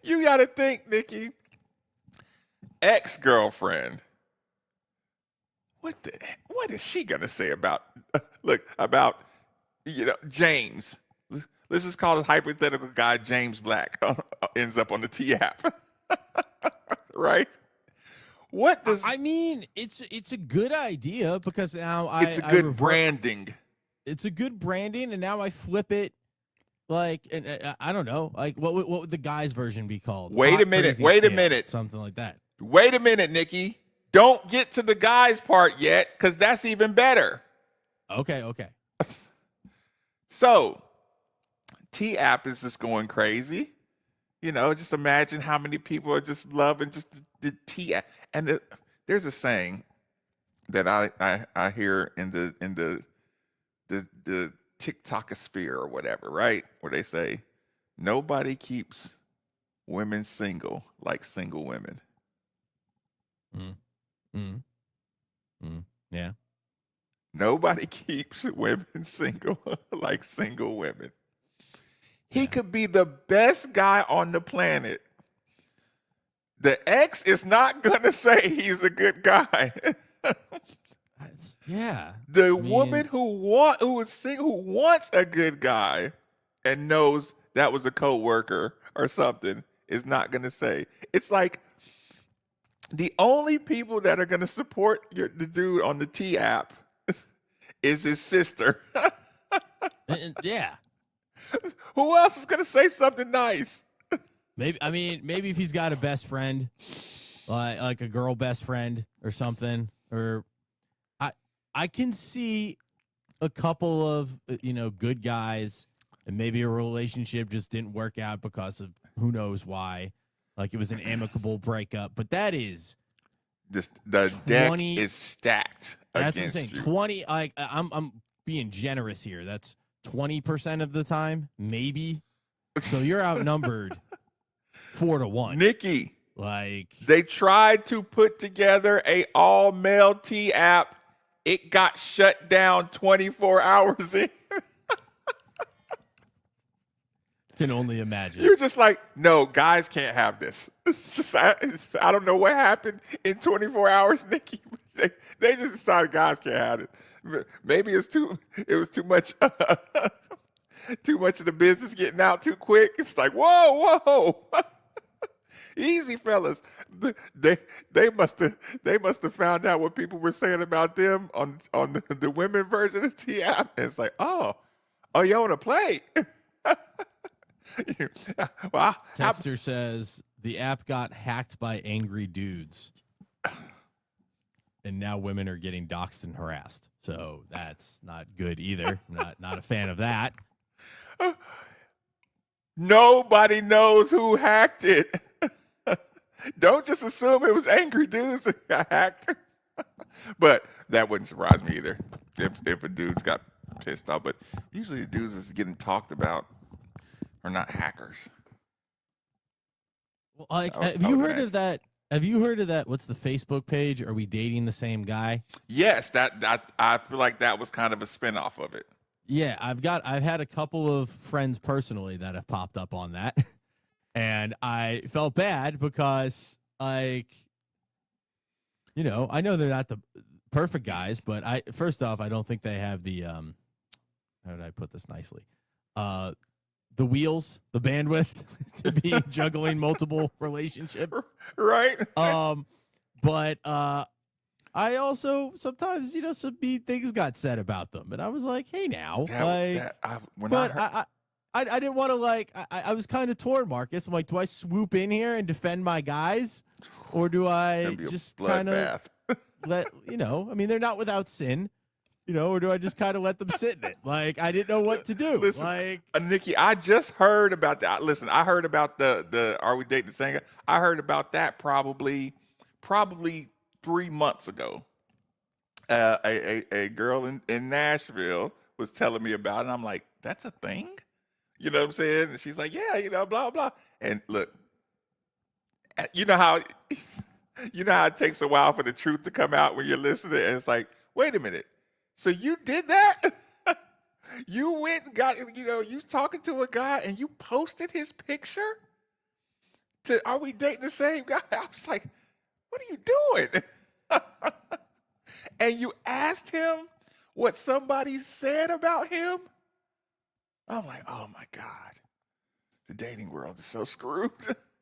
Speaker 3: You got to think, Nikki, ex-girlfriend. What is she gonna say about James? Let's just call this hypothetical guy James Black ends up on the T app, right? What does
Speaker 4: I mean? It's a good idea because now
Speaker 3: it's a good branding.
Speaker 4: It's a good branding, and now I flip it like, and I don't know, like what would the guy's version be called?
Speaker 3: Wait a minute,
Speaker 4: something like that.
Speaker 3: Wait a minute, Nikki. Don't get to the guy's part yet, because that's even better.
Speaker 4: Okay.
Speaker 3: So, T app is just going crazy. Just imagine how many people are just loving just the T app. And there's a saying that I hear in the TikTokosphere or whatever, right? Where they say, nobody keeps women single like single women.
Speaker 4: Yeah.
Speaker 3: Nobody keeps women single like single women. He could be the best guy on the planet. The ex is not going to say he's a good guy.
Speaker 4: Yeah.
Speaker 3: The woman who is single, who wants a good guy and knows that was a coworker or something, is not going to say. It's like the only people that are going to support the dude on the T app is his sister.
Speaker 4: Yeah.
Speaker 3: Who else is going to say something nice?
Speaker 4: Maybe if he's got a best friend, like a girl best friend or something, or I can see a couple of good guys, and maybe a relationship just didn't work out because of who knows why. Like it was an amicable breakup, but that is
Speaker 3: just the deck is stacked.
Speaker 4: That's what I'm
Speaker 3: against
Speaker 4: saying.
Speaker 3: you.
Speaker 4: 20. Like I'm being generous here. That's 20% of the time, maybe. So you're outnumbered 4-1.
Speaker 3: Nikki,
Speaker 4: like
Speaker 3: they tried to put together a all male T app. It got shut down 24 hours in.
Speaker 4: Can only imagine.
Speaker 3: You're just like, no, guys can't have this. It's just, I don't know what happened in 24 hours, Nikki. They just decided guys can't have it. Maybe it was too much of the business getting out too quick. It's like, whoa. Easy, fellas. They must have found out what people were saying about them on the women version of T app. And it's like, oh, you want to play? Well,
Speaker 4: Texter says the app got hacked by angry dudes, and now women are getting doxxed and harassed. So that's not good either. Not a fan of that.
Speaker 3: Nobody knows who hacked it. Don't just assume it was angry dudes that got hacked. But that wouldn't surprise me either if a dude got pissed off. But usually the dudes that's getting talked about are not hackers.
Speaker 4: Like,
Speaker 3: I was-
Speaker 4: have
Speaker 3: I
Speaker 4: you
Speaker 3: was
Speaker 4: heard
Speaker 3: mad.
Speaker 4: of that? Have you heard of that? What's the Facebook page? Are we dating the same guy?
Speaker 3: Yes, that I feel like that was kind of a spinoff of it.
Speaker 4: Yeah, I've had a couple of friends personally that have popped up on that. And I felt bad because, like, you know, I know they're not the perfect guys, but first off, I don't think they have the how did I put this nicely? The wheels, the bandwidth to be juggling multiple relationships.
Speaker 3: Right.
Speaker 4: But I also sometimes, you know, some mean things got said about them, and I was like, hey, now, I didn't want to, like, I was kind of torn, Marcus. I'm like, do I swoop in here and defend my guys, or do I just kind of let, you know, I mean, they're not without sin, you know, or do I just kind of let them sit in it? Like, I didn't know what to do.
Speaker 3: Listen,
Speaker 4: like,
Speaker 3: Nikki, I just heard about that. Listen, I heard about the Are We Dating the Same Guy? I heard about that probably 3 months ago. A girl in Nashville was telling me about it, and I'm like, that's a thing? You know what I'm saying? And she's like, yeah, you know, blah, blah. And look, you know how it takes a while for the truth to come out when you're listening, and it's like, wait a minute. So you did that? You went and got, you know, you talking to a guy and you posted his picture to Are We Dating the Same Guy? I was like, what are you doing? And you asked him what somebody said about him? I'm like, oh my God. The dating world is so screwed.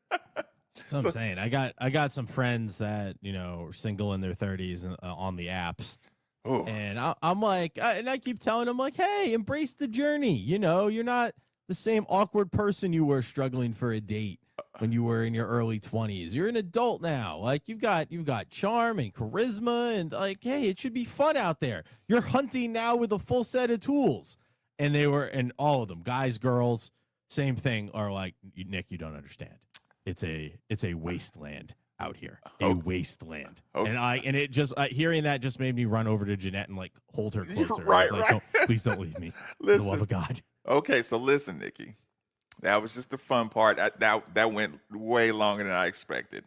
Speaker 4: that's what I'm saying. I got some friends that, you know, are single in their 30s and, on the apps.
Speaker 3: Oh.
Speaker 4: And I'm like, and I keep telling them, like, hey, embrace the journey. You know, you're not the same awkward person you were struggling for a date when you were in your early 20s. You're an adult now. Like, you've got charm and charisma, and, like, hey, it should be fun out there. You're hunting now with a full set of tools. And all of them, guys, girls, same thing, are like, Nick, you don't understand. It's a wasteland out here, a wasteland. And it just, hearing that just made me run over to Jeanette and, like, hold her closer.
Speaker 3: Right,
Speaker 4: I was like,
Speaker 3: right.
Speaker 4: please don't leave me. For
Speaker 3: Listen,
Speaker 4: the love of God.
Speaker 3: Okay, so listen, Nikki. That was just the fun part. That went way longer than I expected.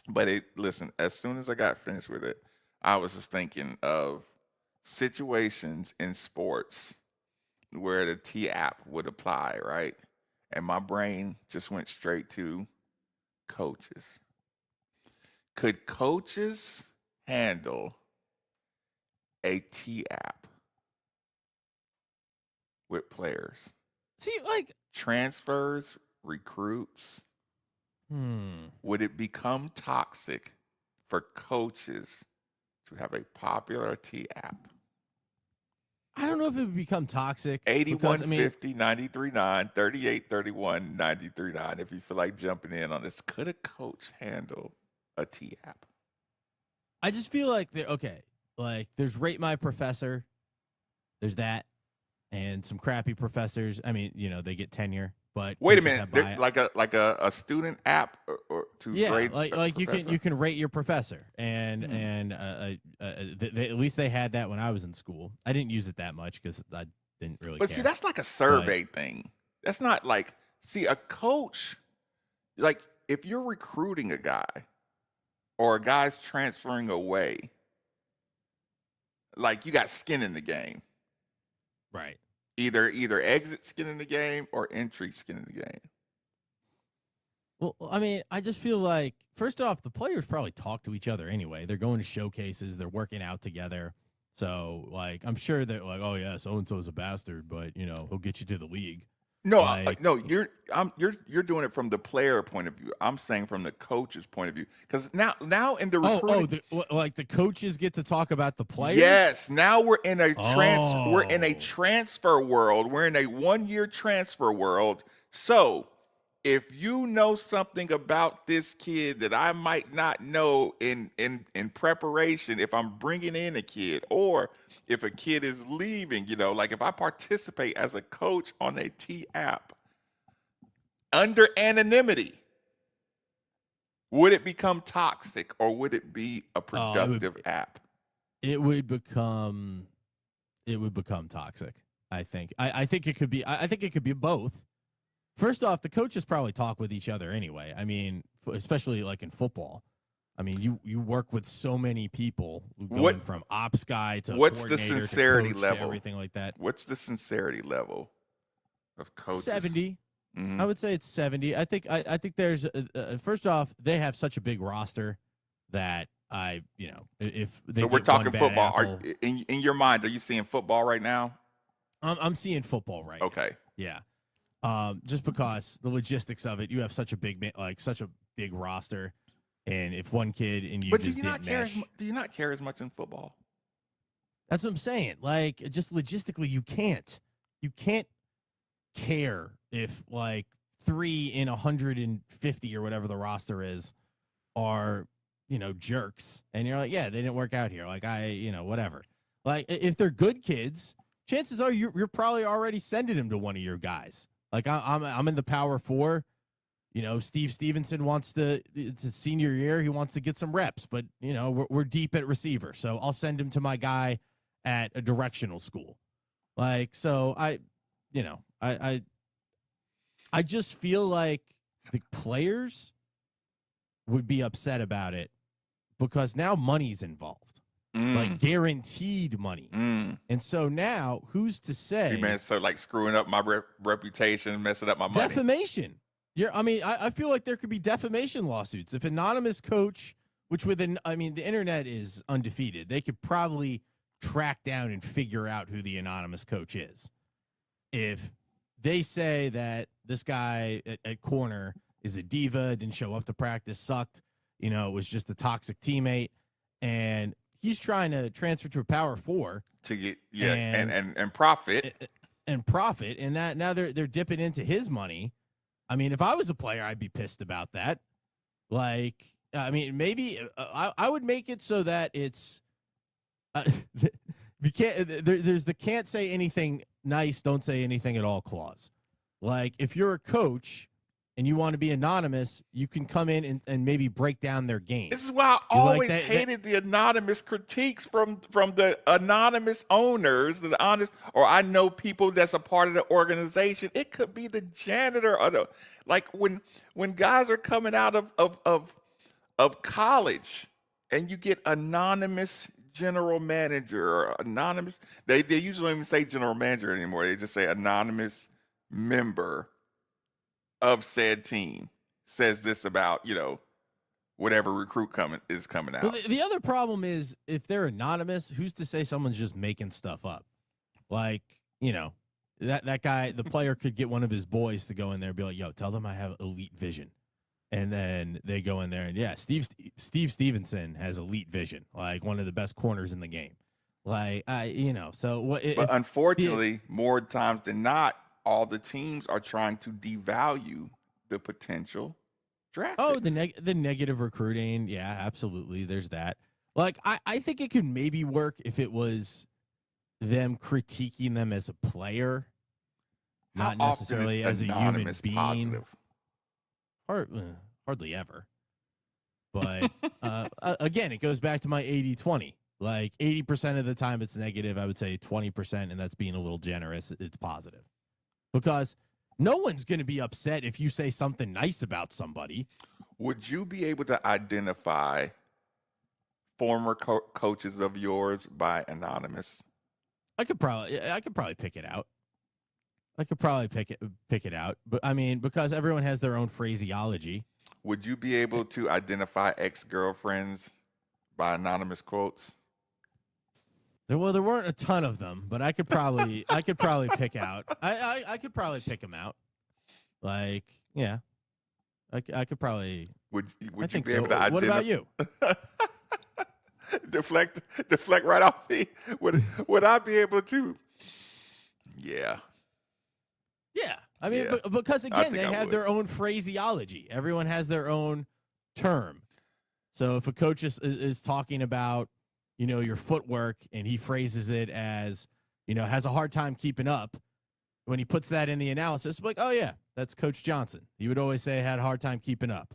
Speaker 3: But listen, as soon as I got finished with it, I was just thinking of situations in sports where the T app would apply, right? And my brain just went straight to coaches. Could coaches handle a T app with players?
Speaker 4: See, like,
Speaker 3: transfers, recruits. Would it become toxic for coaches to have a popular T app?
Speaker 4: I don't know if it would become toxic.
Speaker 3: 8150 939 3831 939. If you feel like jumping in on this, could a coach handle a T app?
Speaker 4: I just feel like like, there's Rate My Professor. There's that. And some crappy professors. I mean, you know, they get tenure, but
Speaker 3: wait a
Speaker 4: coaches
Speaker 3: minute,
Speaker 4: have
Speaker 3: like a student app or to grade.
Speaker 4: Like you can rate your professor, and at least they had that when I was in school. I didn't use it that much because I didn't really.
Speaker 3: But
Speaker 4: care.
Speaker 3: see, that's like a survey thing. That's not like, see, a coach, like, if you're recruiting a guy or a guy's transferring away, like, you got skin in the game.
Speaker 4: Right.
Speaker 3: Either exit skin in the game or entry skin in the game.
Speaker 4: Well, I mean, I just feel like, first off, the players probably talk to each other anyway. They're going to showcases. They're working out together. So, like, I'm sure that, like, oh yeah, so and so is a bastard, but, you know, he'll get you to the league.
Speaker 3: No,
Speaker 4: Like,
Speaker 3: no, you're doing it from the player point of view. I'm saying from the coach's point of view, because now in the recruiting,
Speaker 4: like the coaches get to talk about the players.
Speaker 3: yes, now we're in a transfer world. We're in a 1-year transfer world. So if you know something about this kid that I might not know in preparation, if I'm bringing in a kid, or if a kid is leaving, you know, like if I participate as a coach on a T app under anonymity, would it become toxic or would it be a productive app?
Speaker 4: It would become toxic. I think. I think it could be. I think it could be both. First off, the coaches probably talk with each other anyway. I mean, especially like in football. I mean, you work with so many people going from ops guy to
Speaker 3: what's the
Speaker 4: coordinator
Speaker 3: sincerity
Speaker 4: to coach
Speaker 3: level?
Speaker 4: to everything like that.
Speaker 3: What's the sincerity level of coaches?
Speaker 4: 70.
Speaker 3: Mhm.
Speaker 4: I would say it's 70. I think there's first off, they have such a big roster that if they
Speaker 3: So we're
Speaker 4: get one
Speaker 3: talking
Speaker 4: bad
Speaker 3: football.
Speaker 4: apple-
Speaker 3: In your mind, are you seeing football right now?
Speaker 4: I'm seeing football right.
Speaker 3: Okay.
Speaker 4: Now. Yeah. Just because the logistics of it, you have such a big roster, and if one kid and you
Speaker 3: But
Speaker 4: just didn't mesh,
Speaker 3: do you not care as much in football?
Speaker 4: that's what I'm saying. Like, just logistically, you can't care if like 3 in 150 or whatever the roster is are jerks, and you're like, yeah, they didn't work out here. Like, whatever. Like, if they're good kids, chances are you're probably already sending them to one of your guys. Like, I'm in the Power 4. Steve Stevenson wants it's his senior year. He wants to get some reps, but we're deep at receiver, so I'll send him to my guy at a directional school. Like, so I just feel like the players would be upset about it because now money's involved, like guaranteed money. And so now who's to say?
Speaker 3: See, man, so like screwing up my reputation, messing up my money.
Speaker 4: Defamation. I feel like there could be defamation lawsuits. If anonymous coach, the internet is undefeated. They could probably track down and figure out who the anonymous coach is. If they say that this guy at corner is a diva, didn't show up to practice, sucked, was just a toxic teammate, and he's trying to transfer to a Power 4
Speaker 3: to get and profit
Speaker 4: and that now they're dipping into his money. I mean, if I was a player, I'd be pissed about that. Like, I mean, maybe I would make it so that it's you can't. There's the can't say anything nice, don't say anything at all clause. Like, if you're a coach and you want to be anonymous, you can come in and maybe break down their game.
Speaker 3: This is why I always hated the anonymous critiques from the anonymous owners, or I know people that's a part of the organization. It could be the janitor or when guys are coming out of college and you get anonymous general manager or anonymous. They usually don't even say general manager anymore. They just say anonymous member of said team says this about, whatever recruit is coming out.
Speaker 4: Well, the other problem is if they're anonymous, who's to say someone's just making stuff up? Like, that guy, the player could get one of his boys to go in there and be like, yo, tell them I have elite vision. And then they go in there and, yeah, Steve Stevenson has elite vision, like one of the best corners in the game. Like, so what?
Speaker 3: But unfortunately, more times than not, all the teams are trying to devalue the potential draft.
Speaker 4: Oh,
Speaker 3: picks.
Speaker 4: the negative recruiting. Yeah, absolutely. There's that. Like, I think it could maybe work if it was them critiquing them as a player, not necessarily as a human being.
Speaker 3: Positive?
Speaker 4: Hardly ever. But again, it goes back to my 80-20. Like 80% of the time it's negative. I would say 20%, and that's being a little generous. It's positive. Because no one's going to be upset if you say something nice about somebody.
Speaker 3: Would you be able to identify former coaches of yours by anonymous?
Speaker 4: I could probably pick it out. I could probably pick it out. But I mean, because everyone has their own phraseology.
Speaker 3: Would you be able to identify ex-girlfriends by anonymous quotes?
Speaker 4: There weren't a ton of them, but I could probably pick out. I could probably pick them out. Like, yeah, I could probably.
Speaker 3: Would
Speaker 4: I
Speaker 3: you
Speaker 4: think
Speaker 3: be
Speaker 4: so.
Speaker 3: able to identify?
Speaker 4: What about you?
Speaker 3: deflect right off me. Would I be able to? Yeah.
Speaker 4: Yeah. I mean,
Speaker 3: Yeah.
Speaker 4: because again, they
Speaker 3: I
Speaker 4: have
Speaker 3: would.
Speaker 4: their own phraseology. Everyone has their own term. So if a coach is talking about, your footwork, and he phrases it as, has a hard time keeping up, when he puts that in the analysis, like, oh yeah, that's Coach Johnson. He would always say I had a hard time keeping up.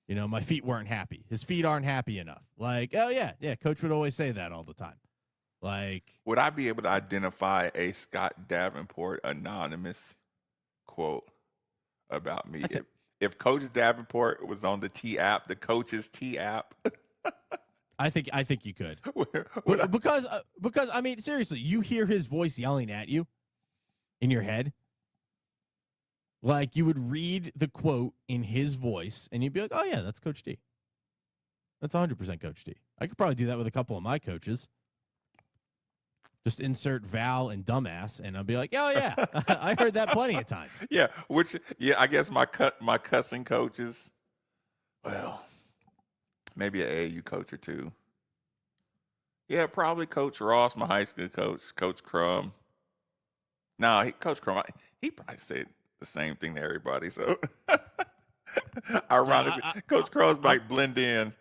Speaker 4: My feet weren't happy. His feet aren't happy enough. Like, oh yeah, Coach would always say that all the time. Like,
Speaker 3: would I be able to identify a Scott Davenport anonymous quote about me. If Coach Davenport was on the T app, the coach's T app.
Speaker 4: I think you could. Because I mean, seriously, you hear his voice yelling at you in your head. Like, you would read the quote in his voice and you'd be like, oh yeah, that's Coach D. That's 100% Coach D. I could probably do that with a couple of my coaches. Just insert Val and dumbass, and I'll be like, oh yeah, I heard that plenty of times.
Speaker 3: Yeah, I guess my cussing coaches, well, maybe an AAU coach or two. Yeah, probably Coach Ross, my high school coach, Coach Crum. No, Coach Crum, he probably said the same thing to everybody. So, ironically, Coach Crum might blend in.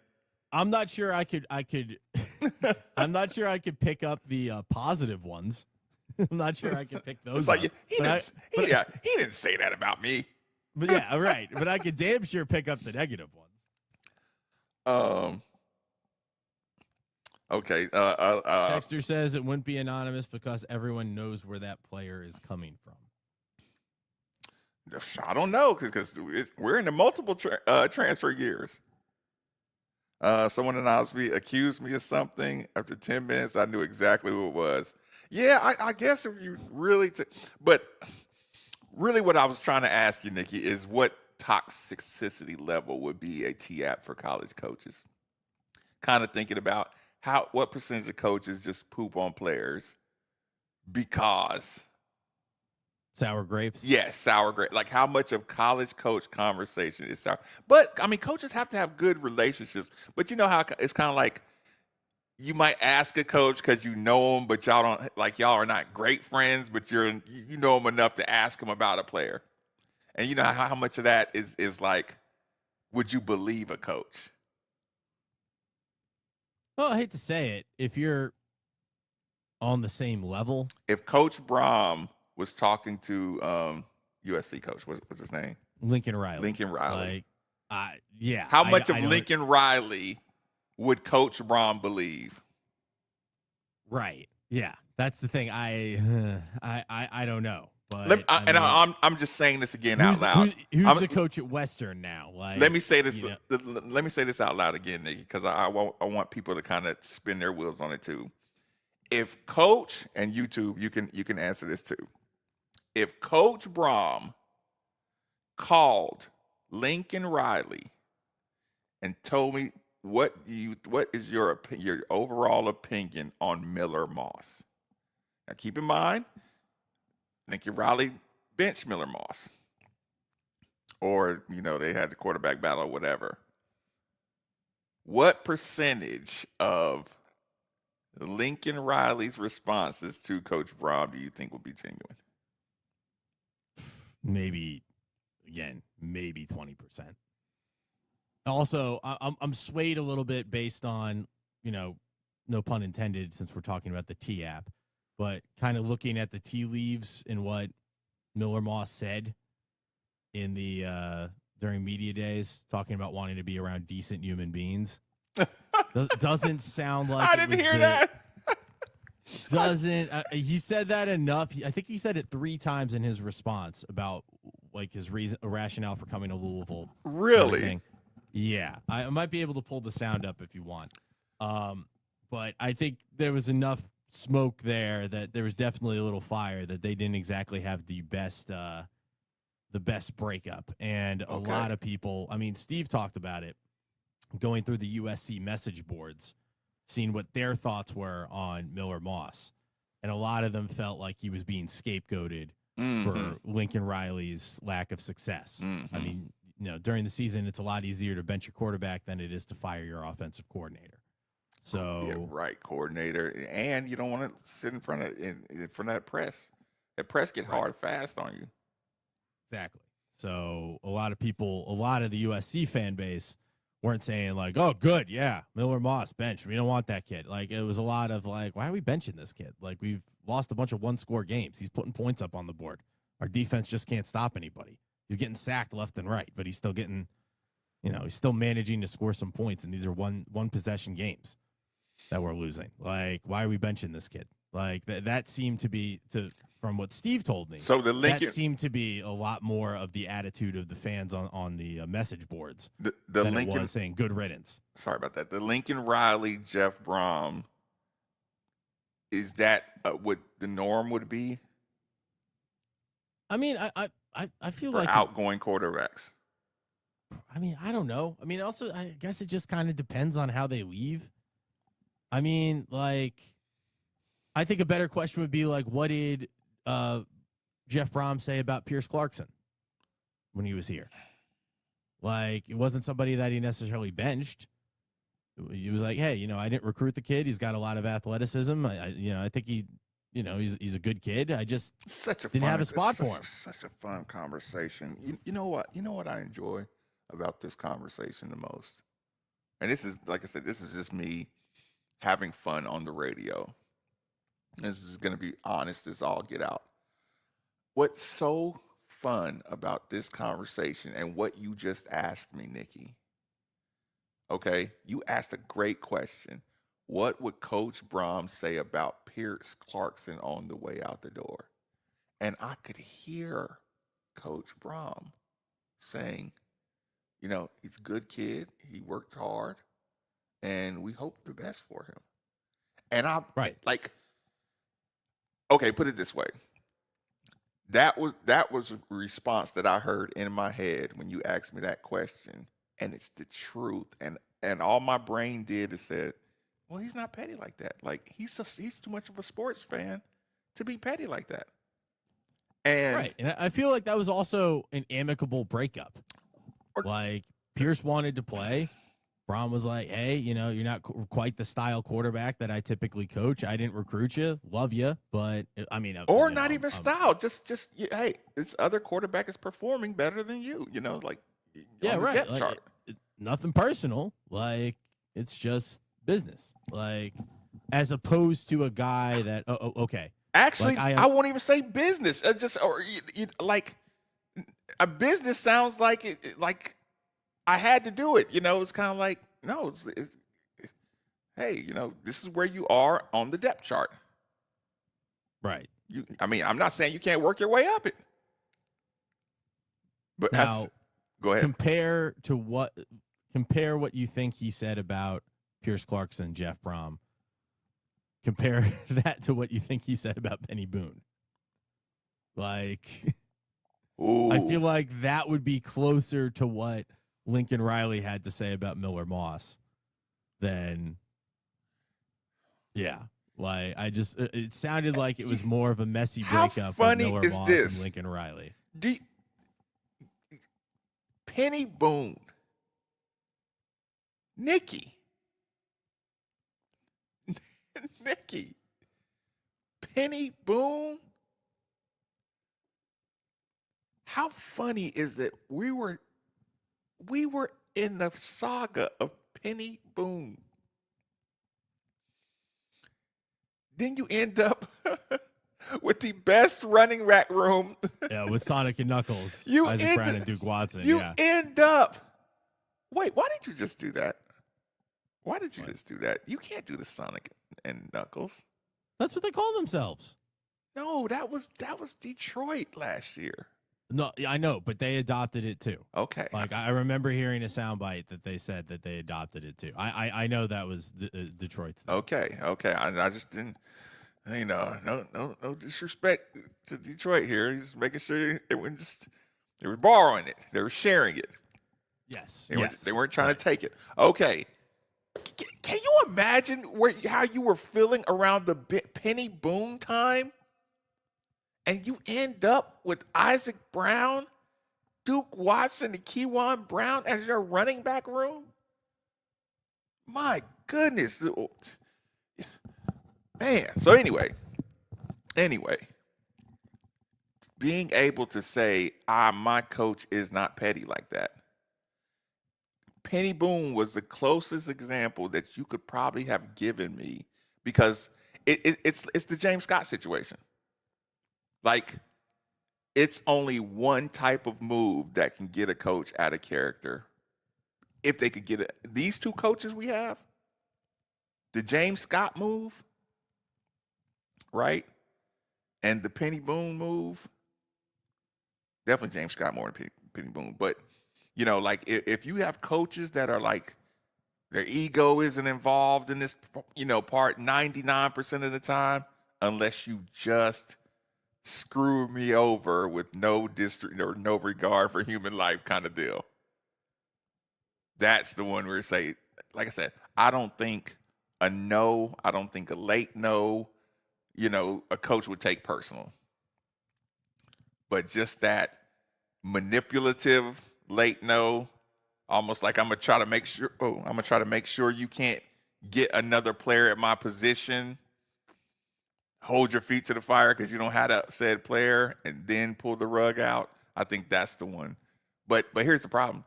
Speaker 4: I'm not sure I could. I'm not sure I could pick up the positive ones. I'm not sure I could pick those.
Speaker 3: It's like,
Speaker 4: up.
Speaker 3: He didn't say that about me.
Speaker 4: But yeah, right. But I could damn sure pick up the negative ones.
Speaker 3: Okay.
Speaker 4: Dexter says it wouldn't be anonymous because everyone knows where that player is coming from.
Speaker 3: I don't know because we're in the multiple transfer years. Someone anonymously accused me of something. After 10 minutes, I knew exactly who it was. Yeah, I guess if you really, but really what I was trying to ask you, Nikki, is what toxicity level would be a T-app for college coaches? Kind of thinking about what percentage of coaches just poop on players because
Speaker 4: sour grapes.
Speaker 3: Yes, sour grape. Like how much of college coach conversation is sour? But I mean, coaches have to have good relationships. But you know how it's kind of like you might ask a coach because you know him, but y'all are not great friends, but you know him enough to ask him about a player. And you know how much of that is like, would you believe a coach?
Speaker 4: Well, I hate to say it, if you're on the same level.
Speaker 3: If Coach Brom was talking to USC coach, what's his name?
Speaker 4: Lincoln Riley.
Speaker 3: Lincoln Riley.
Speaker 4: Yeah.
Speaker 3: How much of Lincoln Riley would Coach Brom believe?
Speaker 4: Right. Yeah. That's the thing. I don't know. But
Speaker 3: I'm just saying this again out loud.
Speaker 4: Who's the coach at Western now? Like,
Speaker 3: let me say this. Let me say this out loud again, Nikki, because I want people to kind of spin their wheels on it too. If Coach and YouTube, you can answer this too. If Coach Brom called Lincoln Riley and told me what is your overall opinion on Miller Moss? Now keep in mind, Lincoln Riley benched Miller Moss, or they had the quarterback battle or whatever. What percentage of Lincoln Riley's responses to Coach Brom do you think would be genuine?
Speaker 4: Maybe 20%. Also, I'm swayed a little bit based on, no pun intended, since we're talking about the T app, but kind of looking at the tea leaves and what Miller Moss said in the during media days, talking about wanting to be around decent human beings. Doesn't sound like
Speaker 3: I didn't hear that.
Speaker 4: Doesn't he said that enough? I think he said it 3 times in his response about like his rationale for coming to Louisville.
Speaker 3: Really?
Speaker 4: Yeah, I might be able to pull the sound up if you want. But I think there was enough smoke there that there was definitely a little fire that they didn't exactly have the best breakup. And a lot of people, I mean, Steve talked about it, going through the USC message boards, seeing what their thoughts were on Miller Moss. And a lot of them felt like he was being scapegoated for Lincoln Riley's lack of success. I mean, during the season, it's a lot easier to bench your quarterback than it is to fire your offensive coordinator. So
Speaker 3: coordinator, and you don't want to sit in front of that press. That press get hard fast on you.
Speaker 4: Exactly. So a lot of the USC fan base weren't saying like, "Oh, good, yeah, Miller Moss bench. We don't want that kid." Like, it was a lot of like, "Why are we benching this kid? Like, we've lost a bunch of 1-score games. He's putting points up on the board. Our defense just can't stop anybody. He's getting sacked left and right, but he's still getting, he's still managing to score some points. And these are one possession games that we're losing. Like, why are we benching this kid?" Like that seemed to be from what Steve told me.
Speaker 3: So the Lincoln
Speaker 4: that seemed to be a lot more of the attitude of the fans on the message boards
Speaker 3: the
Speaker 4: than
Speaker 3: Lincoln
Speaker 4: it was saying good riddance.
Speaker 3: Sorry about that. The Lincoln Riley, Jeff Brom. Is that what the norm would be?
Speaker 4: I mean, I feel
Speaker 3: for
Speaker 4: like
Speaker 3: outgoing quarterbacks.
Speaker 4: I mean, I don't know. I mean, also, I guess it just kind of depends on how they leave. I mean, like, I think a better question would be like, what did Jeff Brom say about Pierce Clarkson when he was here? Like, it wasn't somebody that he necessarily benched. He was like, hey, I didn't recruit the kid. He's got a lot of athleticism. I think he's a good kid. I just didn't have a spot for him.
Speaker 3: Such a fun conversation. You know what? You know what I enjoy about this conversation the most? And this is, like I said, this is just me having fun on the radio. This is going to be honest as all get out. What's so fun about this conversation and what you just asked me, Nikki? Okay, you asked a great question. What would Coach Brom say about Pierce Clarkson on the way out the door? And I could hear Coach Brom saying, he's a good kid. He worked hard, and we hope the best for him. And okay, put it this way. That was a response that I heard in my head when you asked me that question. And it's the truth. And all my brain did is said, well, he's not petty like that. Like, he's too much of a sports fan to be petty like that. And
Speaker 4: right. And I feel like that was also an amicable breakup. Like, Pierce wanted to play. Brom was like, hey, you're not quite the style quarterback that I typically coach. I didn't recruit you. Love you. But, I mean.
Speaker 3: Or not even style. Just hey, this other quarterback is performing better than you,
Speaker 4: Yeah,
Speaker 3: on the
Speaker 4: right.
Speaker 3: depth
Speaker 4: Like,
Speaker 3: chart.
Speaker 4: Nothing personal. Like, it's just business. Like, as opposed to a guy that, okay.
Speaker 3: Actually,
Speaker 4: like,
Speaker 3: I won't even say business. Like a business sounds like it. Like I had to do it. It's kind of like no. Hey, this is where you are on the depth chart.
Speaker 4: Right.
Speaker 3: I'm not saying you can't work your way up it. But
Speaker 4: now,
Speaker 3: go ahead.
Speaker 4: Compare what you think he said about Pierce Clarkson, Jeff Brom. Compare that to what you think he said about Penny Boone. Like, I feel like that would be closer to what Lincoln Riley had to say about Miller Moss than, yeah. Like, it sounded like it was more of a messy breakup with Miller Moss and Lincoln Riley.
Speaker 3: Penny Boone. Nikki. Penny Boone. How funny is it? We were in the saga of Penny Boone. Then you end up with the best running back room.
Speaker 4: Yeah, with Sonic and Knuckles, Isaac Brown and Duke Watson.
Speaker 3: You end up. Wait, why did you just do that? Why did you just do that? You can't do the Sonic and Knuckles.
Speaker 4: That's what they call themselves.
Speaker 3: No, that was Detroit last year.
Speaker 4: No, I know, but they adopted it too.
Speaker 3: Okay.
Speaker 4: Like, I remember hearing a soundbite that they said that they adopted it too. I know that was Detroit's thing.
Speaker 3: Okay. I just didn't. No disrespect to Detroit here. Just making sure they were borrowing it. They were sharing it.
Speaker 4: Yes.
Speaker 3: They weren't trying to take it. Okay. Can you imagine how you were feeling around the Penny Boone time? And you end up with Isaac Brown, Duke Watson, and Kewan Brown as your running back room? My goodness. Man. So anyway, being able to say, my coach is not petty like that. Penny Boone was the closest example that you could probably have given me because it's the James Scott situation. Like, it's only one type of move that can get a coach out of character. If they could get it, these two coaches we have, the James Scott move, right? And the Penny Boone move, definitely James Scott more than Penny Boone. But, you know, like if you have coaches that are like, their ego isn't involved in this, you know, part 99% of the time, unless you just screw me over with no or no regard for human life kind of deal. That's the one where you say, like I said, I don't think a no, I don't think a late no, you know, a coach would take personal. But just that manipulative late no, almost like I'm gonna try to make sure you can't get another player at my position. Hold your feet to the fire because you don't have that said player, and then pull the rug out. I think that's the one. But here's the problem.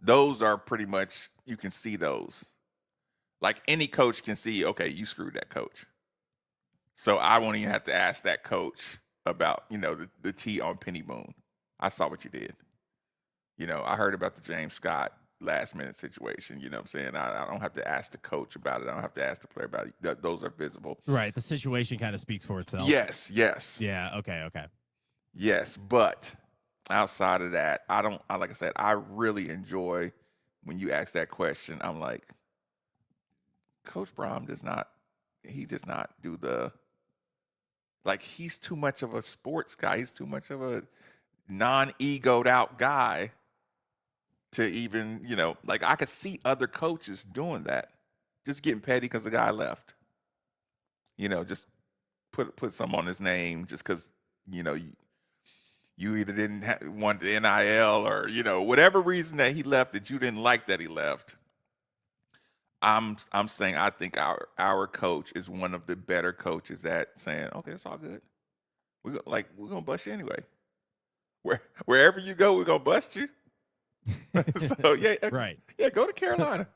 Speaker 3: Those are pretty much, you can see those. Like any coach can see, okay, you screwed that coach. So I won't even have to ask that coach about, you know, the T on Penny Boone. I saw what you did. You know, I heard about the James Scott last minute situation. You know what I'm saying? I don't have to ask the coach about it. I don't have to ask the player about it. Those are visible.
Speaker 4: Right. The situation kind of speaks for itself.
Speaker 3: Yes.
Speaker 4: Yeah. Okay.
Speaker 3: Yes. But outside of that, like I said, I really enjoy when you ask that question. I'm like, Coach Brom does not do he's too much of a sports guy. He's too much of a non-egoed out guy to even, you know, like I could see other coaches doing that, just getting petty because the guy left. You know, just put some on his name just because, you know, you either didn't want the NIL or, you know, whatever reason that he left that you didn't like that he left. I'm saying I think our coach is one of the better coaches at saying, okay, it's all good. We're gonna bust you anyway. Wherever you go, we're gonna bust you. So
Speaker 4: right.
Speaker 3: Yeah, go to Carolina.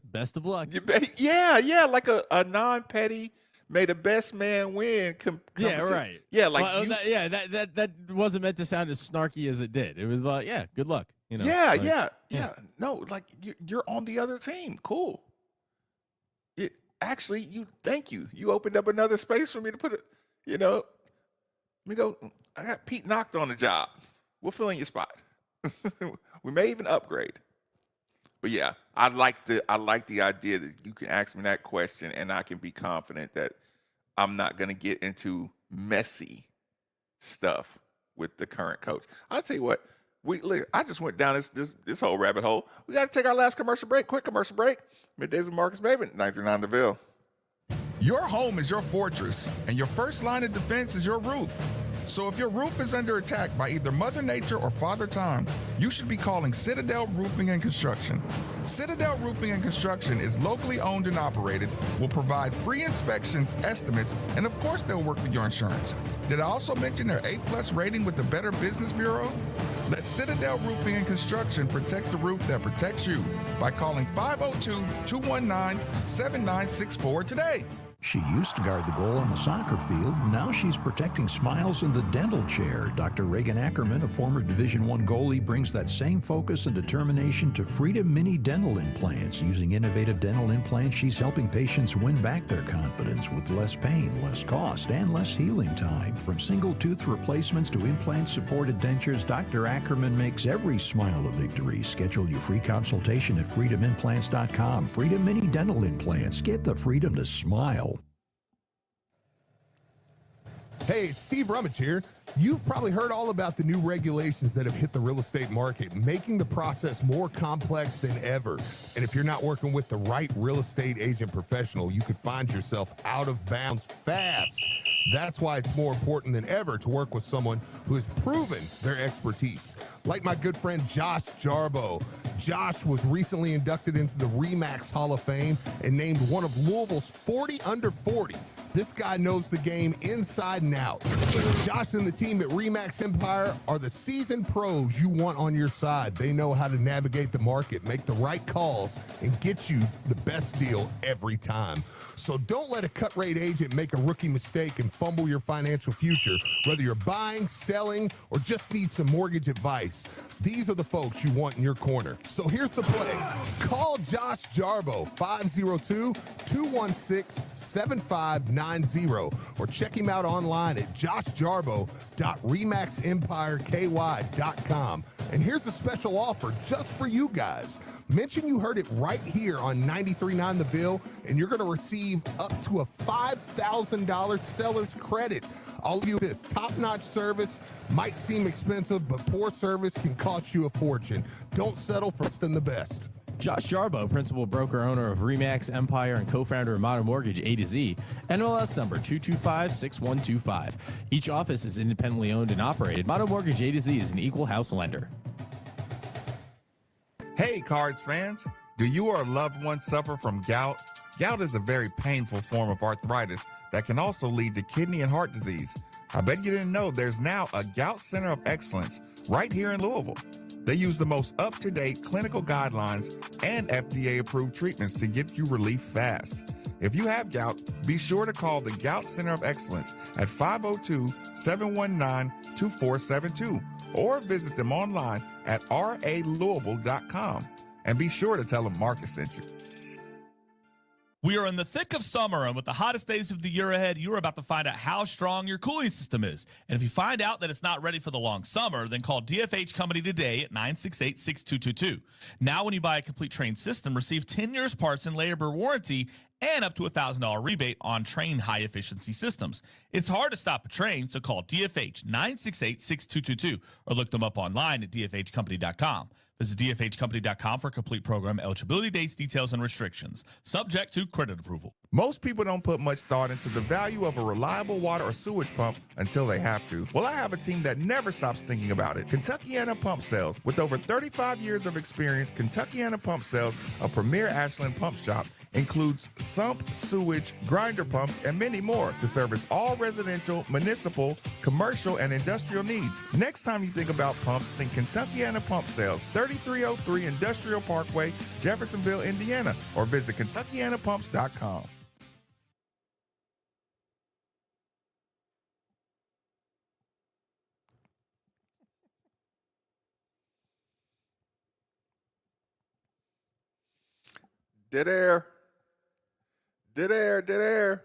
Speaker 4: Best of luck.
Speaker 3: Yeah, like a non-petty, may the best man win.
Speaker 4: Right.
Speaker 3: Yeah, like
Speaker 4: that wasn't meant to sound as snarky as it did. It was about, yeah, good luck. You know.
Speaker 3: Yeah. No, like you're on the other team. Cool. Thank you. You opened up another space for me to put it. You know, let me go. I got Pete knocked on the job. We'll fill in your spot. We may even upgrade. But yeah, I like the idea that you can ask me that question and I can be confident that I'm not going to get into messy stuff with the current coach. I'll tell you what, I just went down this whole rabbit hole. We got to take our last commercial break. Quick commercial break. Middays with Marcus Maben, 939 The Ville.
Speaker 15: Your home is your fortress, and your first line of defense is your roof. So if your roof is under attack by either Mother Nature or Father Time, you should be calling Citadel Roofing and Construction. Citadel Roofing and Construction is locally owned and operated, will provide free inspections, estimates, and of course they'll work with your insurance. Did I also mention their A+ rating with the Better Business Bureau? Let Citadel Roofing and Construction protect the roof that protects you by calling 502-219-7964 today.
Speaker 20: She used to guard the goal on the soccer field. Now she's protecting smiles in the dental chair. Dr. Reagan Ackerman, a former Division I goalie, brings that same focus and determination to Freedom Mini Dental Implants. Using innovative dental implants, she's helping patients win back their confidence with less pain, less cost, and less healing time. From single tooth replacements to implant-supported dentures, Dr. Ackerman makes every smile a victory. Schedule your free consultation at freedomimplants.com. Freedom Mini Dental Implants. Get the freedom to smile.
Speaker 10: Hey, it's Steve Rummage here. You've probably heard all about the new regulations that have hit the real estate market, making the process more complex than ever. And if you're not working with the right real estate agent professional, you could find yourself out of bounds fast. That's why it's more important than ever to work with someone who has proven their expertise. Like my good friend Josh Jarbo. Josh was recently inducted into the RE/MAX Hall of Fame and named one of Louisville's 40 under 40. This guy knows the game inside and out. Josh and the team at RE/MAX Empire are the seasoned pros you want on your side. They know how to navigate the market, make the right calls, and get you the best deal every time. So don't let a cut-rate agent make a rookie mistake and fumble your financial future. Whether you're buying, selling, or just need some mortgage advice, these are the folks you want in your corner. So here's the play. Call Josh Jarbo, 502-216-7590. 1390 or check him out online at joshjarbo.remaxempireky.com. And here's a special offer just for you guys. Mention you heard it right here on 93.9 The Ville, and you're going to receive up to a $5,000 seller's credit. All of you, this top-notch service might seem expensive, but poor service can cost you a fortune. Don't settle for less than the best.
Speaker 4: Josh Jarbo, principal broker owner of Remax Empire and co-founder of Modern Mortgage A to Z, NMLS number 2256125. Each office is independently owned and operated. Modern Mortgage A to Z is an equal house lender.
Speaker 15: Hey, Cards fans. Do you or a loved one suffer from gout? Gout is a very painful form of arthritis that can also lead to kidney and heart disease. I bet you didn't know there's now a Gout Center of Excellence right here in Louisville. They use the most up-to-date clinical guidelines and FDA-approved treatments to get you relief fast. If you have gout, be sure to call the Gout Center of Excellence at 502-719-2472 or visit them online at ralouisville.com. And be sure to tell them Marcus sent you.
Speaker 21: We are in the thick of summer, and with the hottest days of the year ahead, you're about to find out how strong your cooling system is. And if you find out that it's not ready for the long summer, then call DFH Company today at 968-6222. Now, when you buy a complete Train system, receive 10 years parts and labor warranty and up to a $1,000 rebate on Train high-efficiency systems. It's hard to stop a Train, so call DFH 968-6222 or look them up online at dfhcompany.com. Visit dfhcompany.com for complete program eligibility, dates, details, and restrictions. Subject to credit approval.
Speaker 15: Most people don't put much thought into the value of a reliable water or sewage pump until they have to. Well, I have a team that never stops thinking about it. Kentuckiana Pump Sales. With over 35 years of experience, Kentuckiana Pump Sales, a premier Ashland pump shop, includes sump, sewage, grinder pumps, and many more to service all residential, municipal, commercial, and industrial needs. Next time you think about pumps, think Kentuckiana Pump Sales, 3303 Industrial Parkway, Jeffersonville, Indiana, or visit KentuckianaPumps.com.
Speaker 3: Dead air. Dead air, dead air.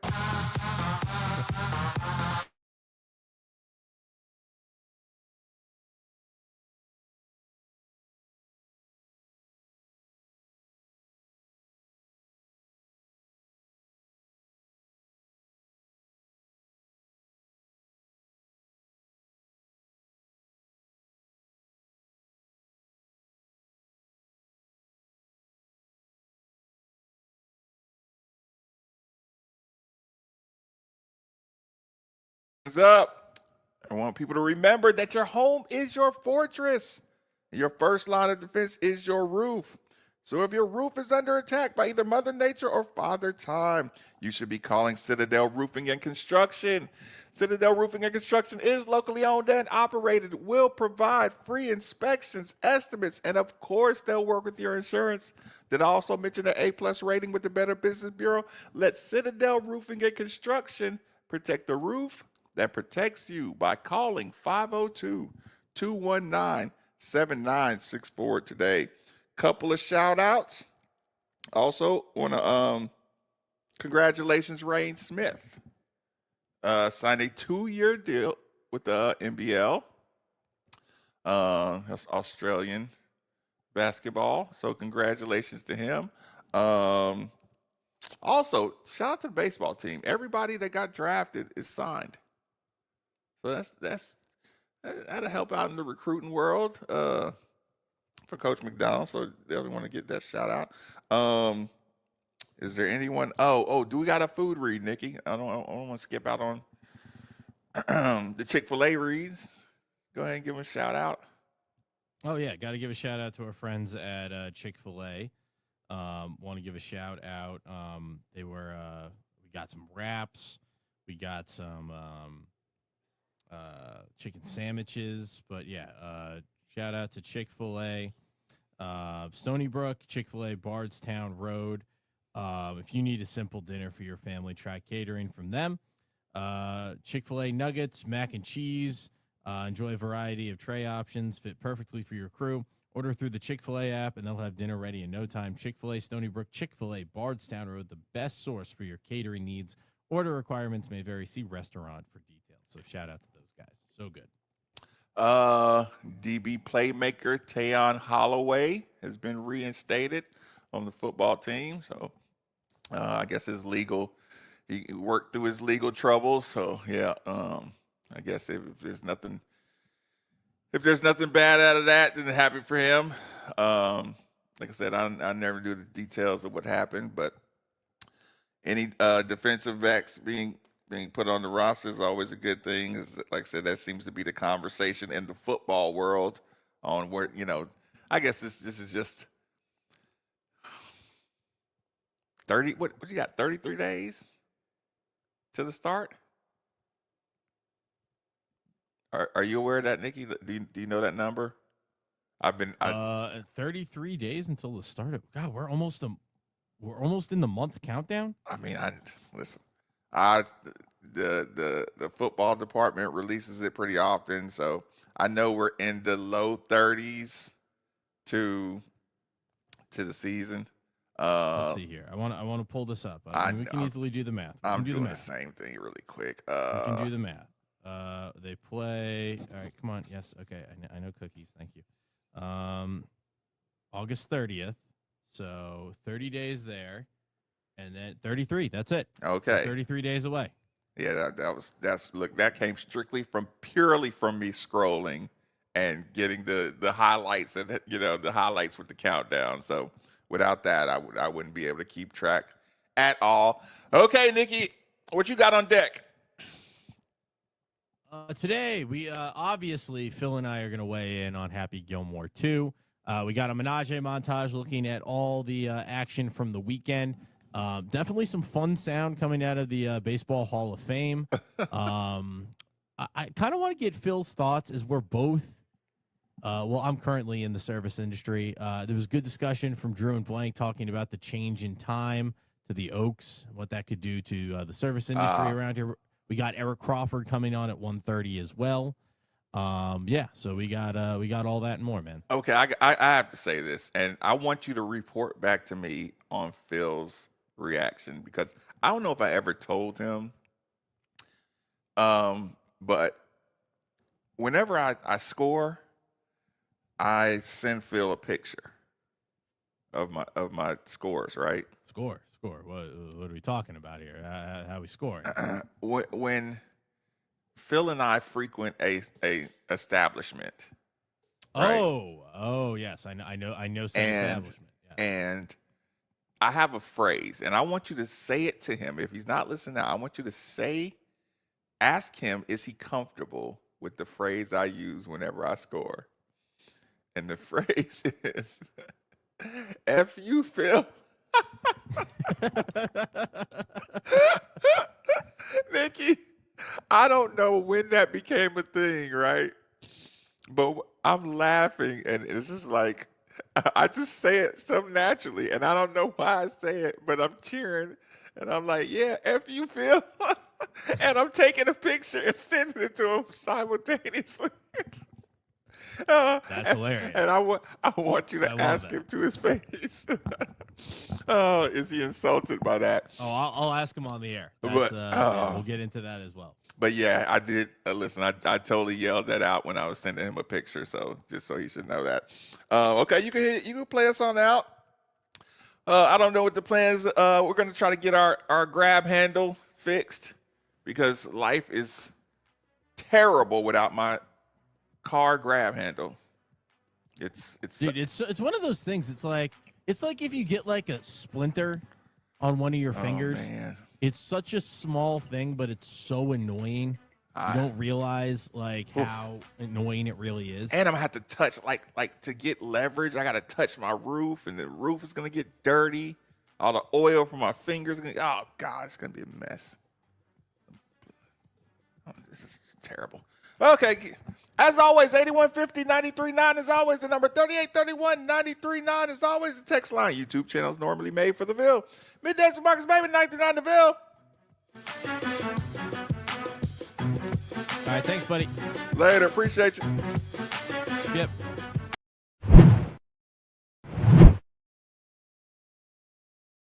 Speaker 3: Up. I want people to remember that your home is your fortress. Your first line of defense is your roof. So if your roof is under attack by either Mother Nature or Father Time, you should be calling Citadel Roofing and Construction. Citadel Roofing and Construction is locally owned and operated, will provide free inspections, estimates, and of course, they'll work with your insurance. Did I also mention an A+ rating with the Better Business Bureau? Let Citadel Roofing and Construction protect the roof that protects you by calling 502-219-7964 today. Couple of shout outs. Also want to congratulations, Rain Smith. Signed a 2-year deal with the NBL. That's Australian basketball. So congratulations to him. Also, shout out to the baseball team. Everybody that got drafted is signed. So that'll help out in the recruiting world for Coach McDonald. So definitely want to get that shout out. Is there anyone? Oh, do we got a food read, Nikki? I don't want to skip out on the Chick-fil-A reads. Go ahead and give them a shout out.
Speaker 4: Oh yeah, got to give a shout out to our friends at Chick-fil-A. Want to give a shout out. We got some wraps. We got some chicken sandwiches, but yeah, shout out to Chick-fil-A, Stony Brook, Chick-fil-A, Bardstown Road. If you need a simple dinner for your family, try catering from them. Chick-fil-A nuggets, mac and cheese. Enjoy a variety of tray options, fit perfectly for your crew. Order through the Chick-fil-A app, and they'll have dinner ready in no time. Chick-fil-A, Stony Brook, Chick-fil-A, Bardstown Road, the best source for your catering needs Order requirements may vary. See restaurant for details. So shout out to those guys. So good.
Speaker 3: DB playmaker Tayon Holloway has been reinstated on the football team. So I guess he worked through his legal troubles. So yeah, I guess if there's nothing bad out of that, then happy for him. Like I said, I never knew the details of what happened, but any defensive backs being put on the roster is always a good thing. Like I said, that seems to be the conversation in the football world on where, I guess this is just 30, what you got, 33 days to the start? Are you aware of that, Nikki? Do you know that number?
Speaker 4: 33 days until the start of, God, we're almost in the month countdown.
Speaker 3: I mean, listen, the football department releases it pretty often, so I know we're in the low 30s to the season.
Speaker 4: Let's see here. I want to pull this up. We can easily do the math.
Speaker 3: I'm doing the same thing really quick.
Speaker 4: We can do the math. They play. All right, come on. Yes. Okay. I know cookies. Thank you. August 30th. So 30 days there, and then 33. That's it.
Speaker 3: Okay.
Speaker 4: That's 33 days away.
Speaker 3: Yeah, that came purely from me scrolling and getting the highlights and the highlights with the countdown. So without that, I wouldn't be able to keep track at all. Okay, Nikki, what you got on deck?
Speaker 4: Today, we obviously, Phil and I are going to weigh in on Happy Gilmore 2. We got a menage montage looking at all the action from the weekend. Definitely some fun sound coming out of the Baseball Hall of Fame. I kind of want to get Phil's thoughts as we're both, I'm currently in the service industry. There was good discussion from Drew and Blank talking about the change in time to the Oaks, what that could do to the service industry around here. We got Eric Crawford coming on at 1:30 as well. So we got all that and more, man.
Speaker 3: Okay, I have to say this, and I want you to report back to me on Phil's reaction, because I don't know if I ever told him. But whenever I score, I send Phil a picture of my scores, right?
Speaker 4: Score. What are we talking about here? How we scoring?
Speaker 3: When Phil and I frequent a establishment.
Speaker 4: Right? Oh, yes, I know some establishment. Yeah.
Speaker 3: And I have a phrase, and I want you to say it to him. If he's not listening now, I want you to ask him, is he comfortable with the phrase I use whenever I score? And the phrase is, F you, Phil. Nikki, I don't know when that became a thing, right? But I'm laughing, and it's just like, I just say it so naturally, and I don't know why I say it, but I'm cheering, and I'm like, yeah, F you, Phil. And I'm taking a picture and sending it to him simultaneously.
Speaker 4: That's hilarious.
Speaker 3: And I want you to ask him to his face. Oh, is he insulted by that?
Speaker 4: Oh, I'll ask him on the air. We'll get into that as well.
Speaker 3: But yeah, I did. Listen, I totally yelled that out when I was sending him a picture. So just so he should know that. Okay, you can play us on out. I don't know what the plan is. We're going to try to get our grab handle fixed, because life is terrible without my car grab handle. It's
Speaker 4: one of those things. It's like if you get like a splinter on one of your fingers.
Speaker 3: Man.
Speaker 4: It's such a small thing, but it's so annoying. You don't realize like how annoying it really is.
Speaker 3: And I'm gonna have to touch like to get leverage. I gotta touch my roof, and the roof is gonna get dirty. All the oil from my fingers. Oh God, it's gonna be a mess. Oh, this is terrible. Okay. As always, 8150-939 is always the number. 3831-939 is always the text line. YouTube channel is normally made for the Ville. Middays with Marcus Baby, 939 the Ville.
Speaker 4: All right, thanks, buddy.
Speaker 3: Later. Appreciate you.
Speaker 4: Yep.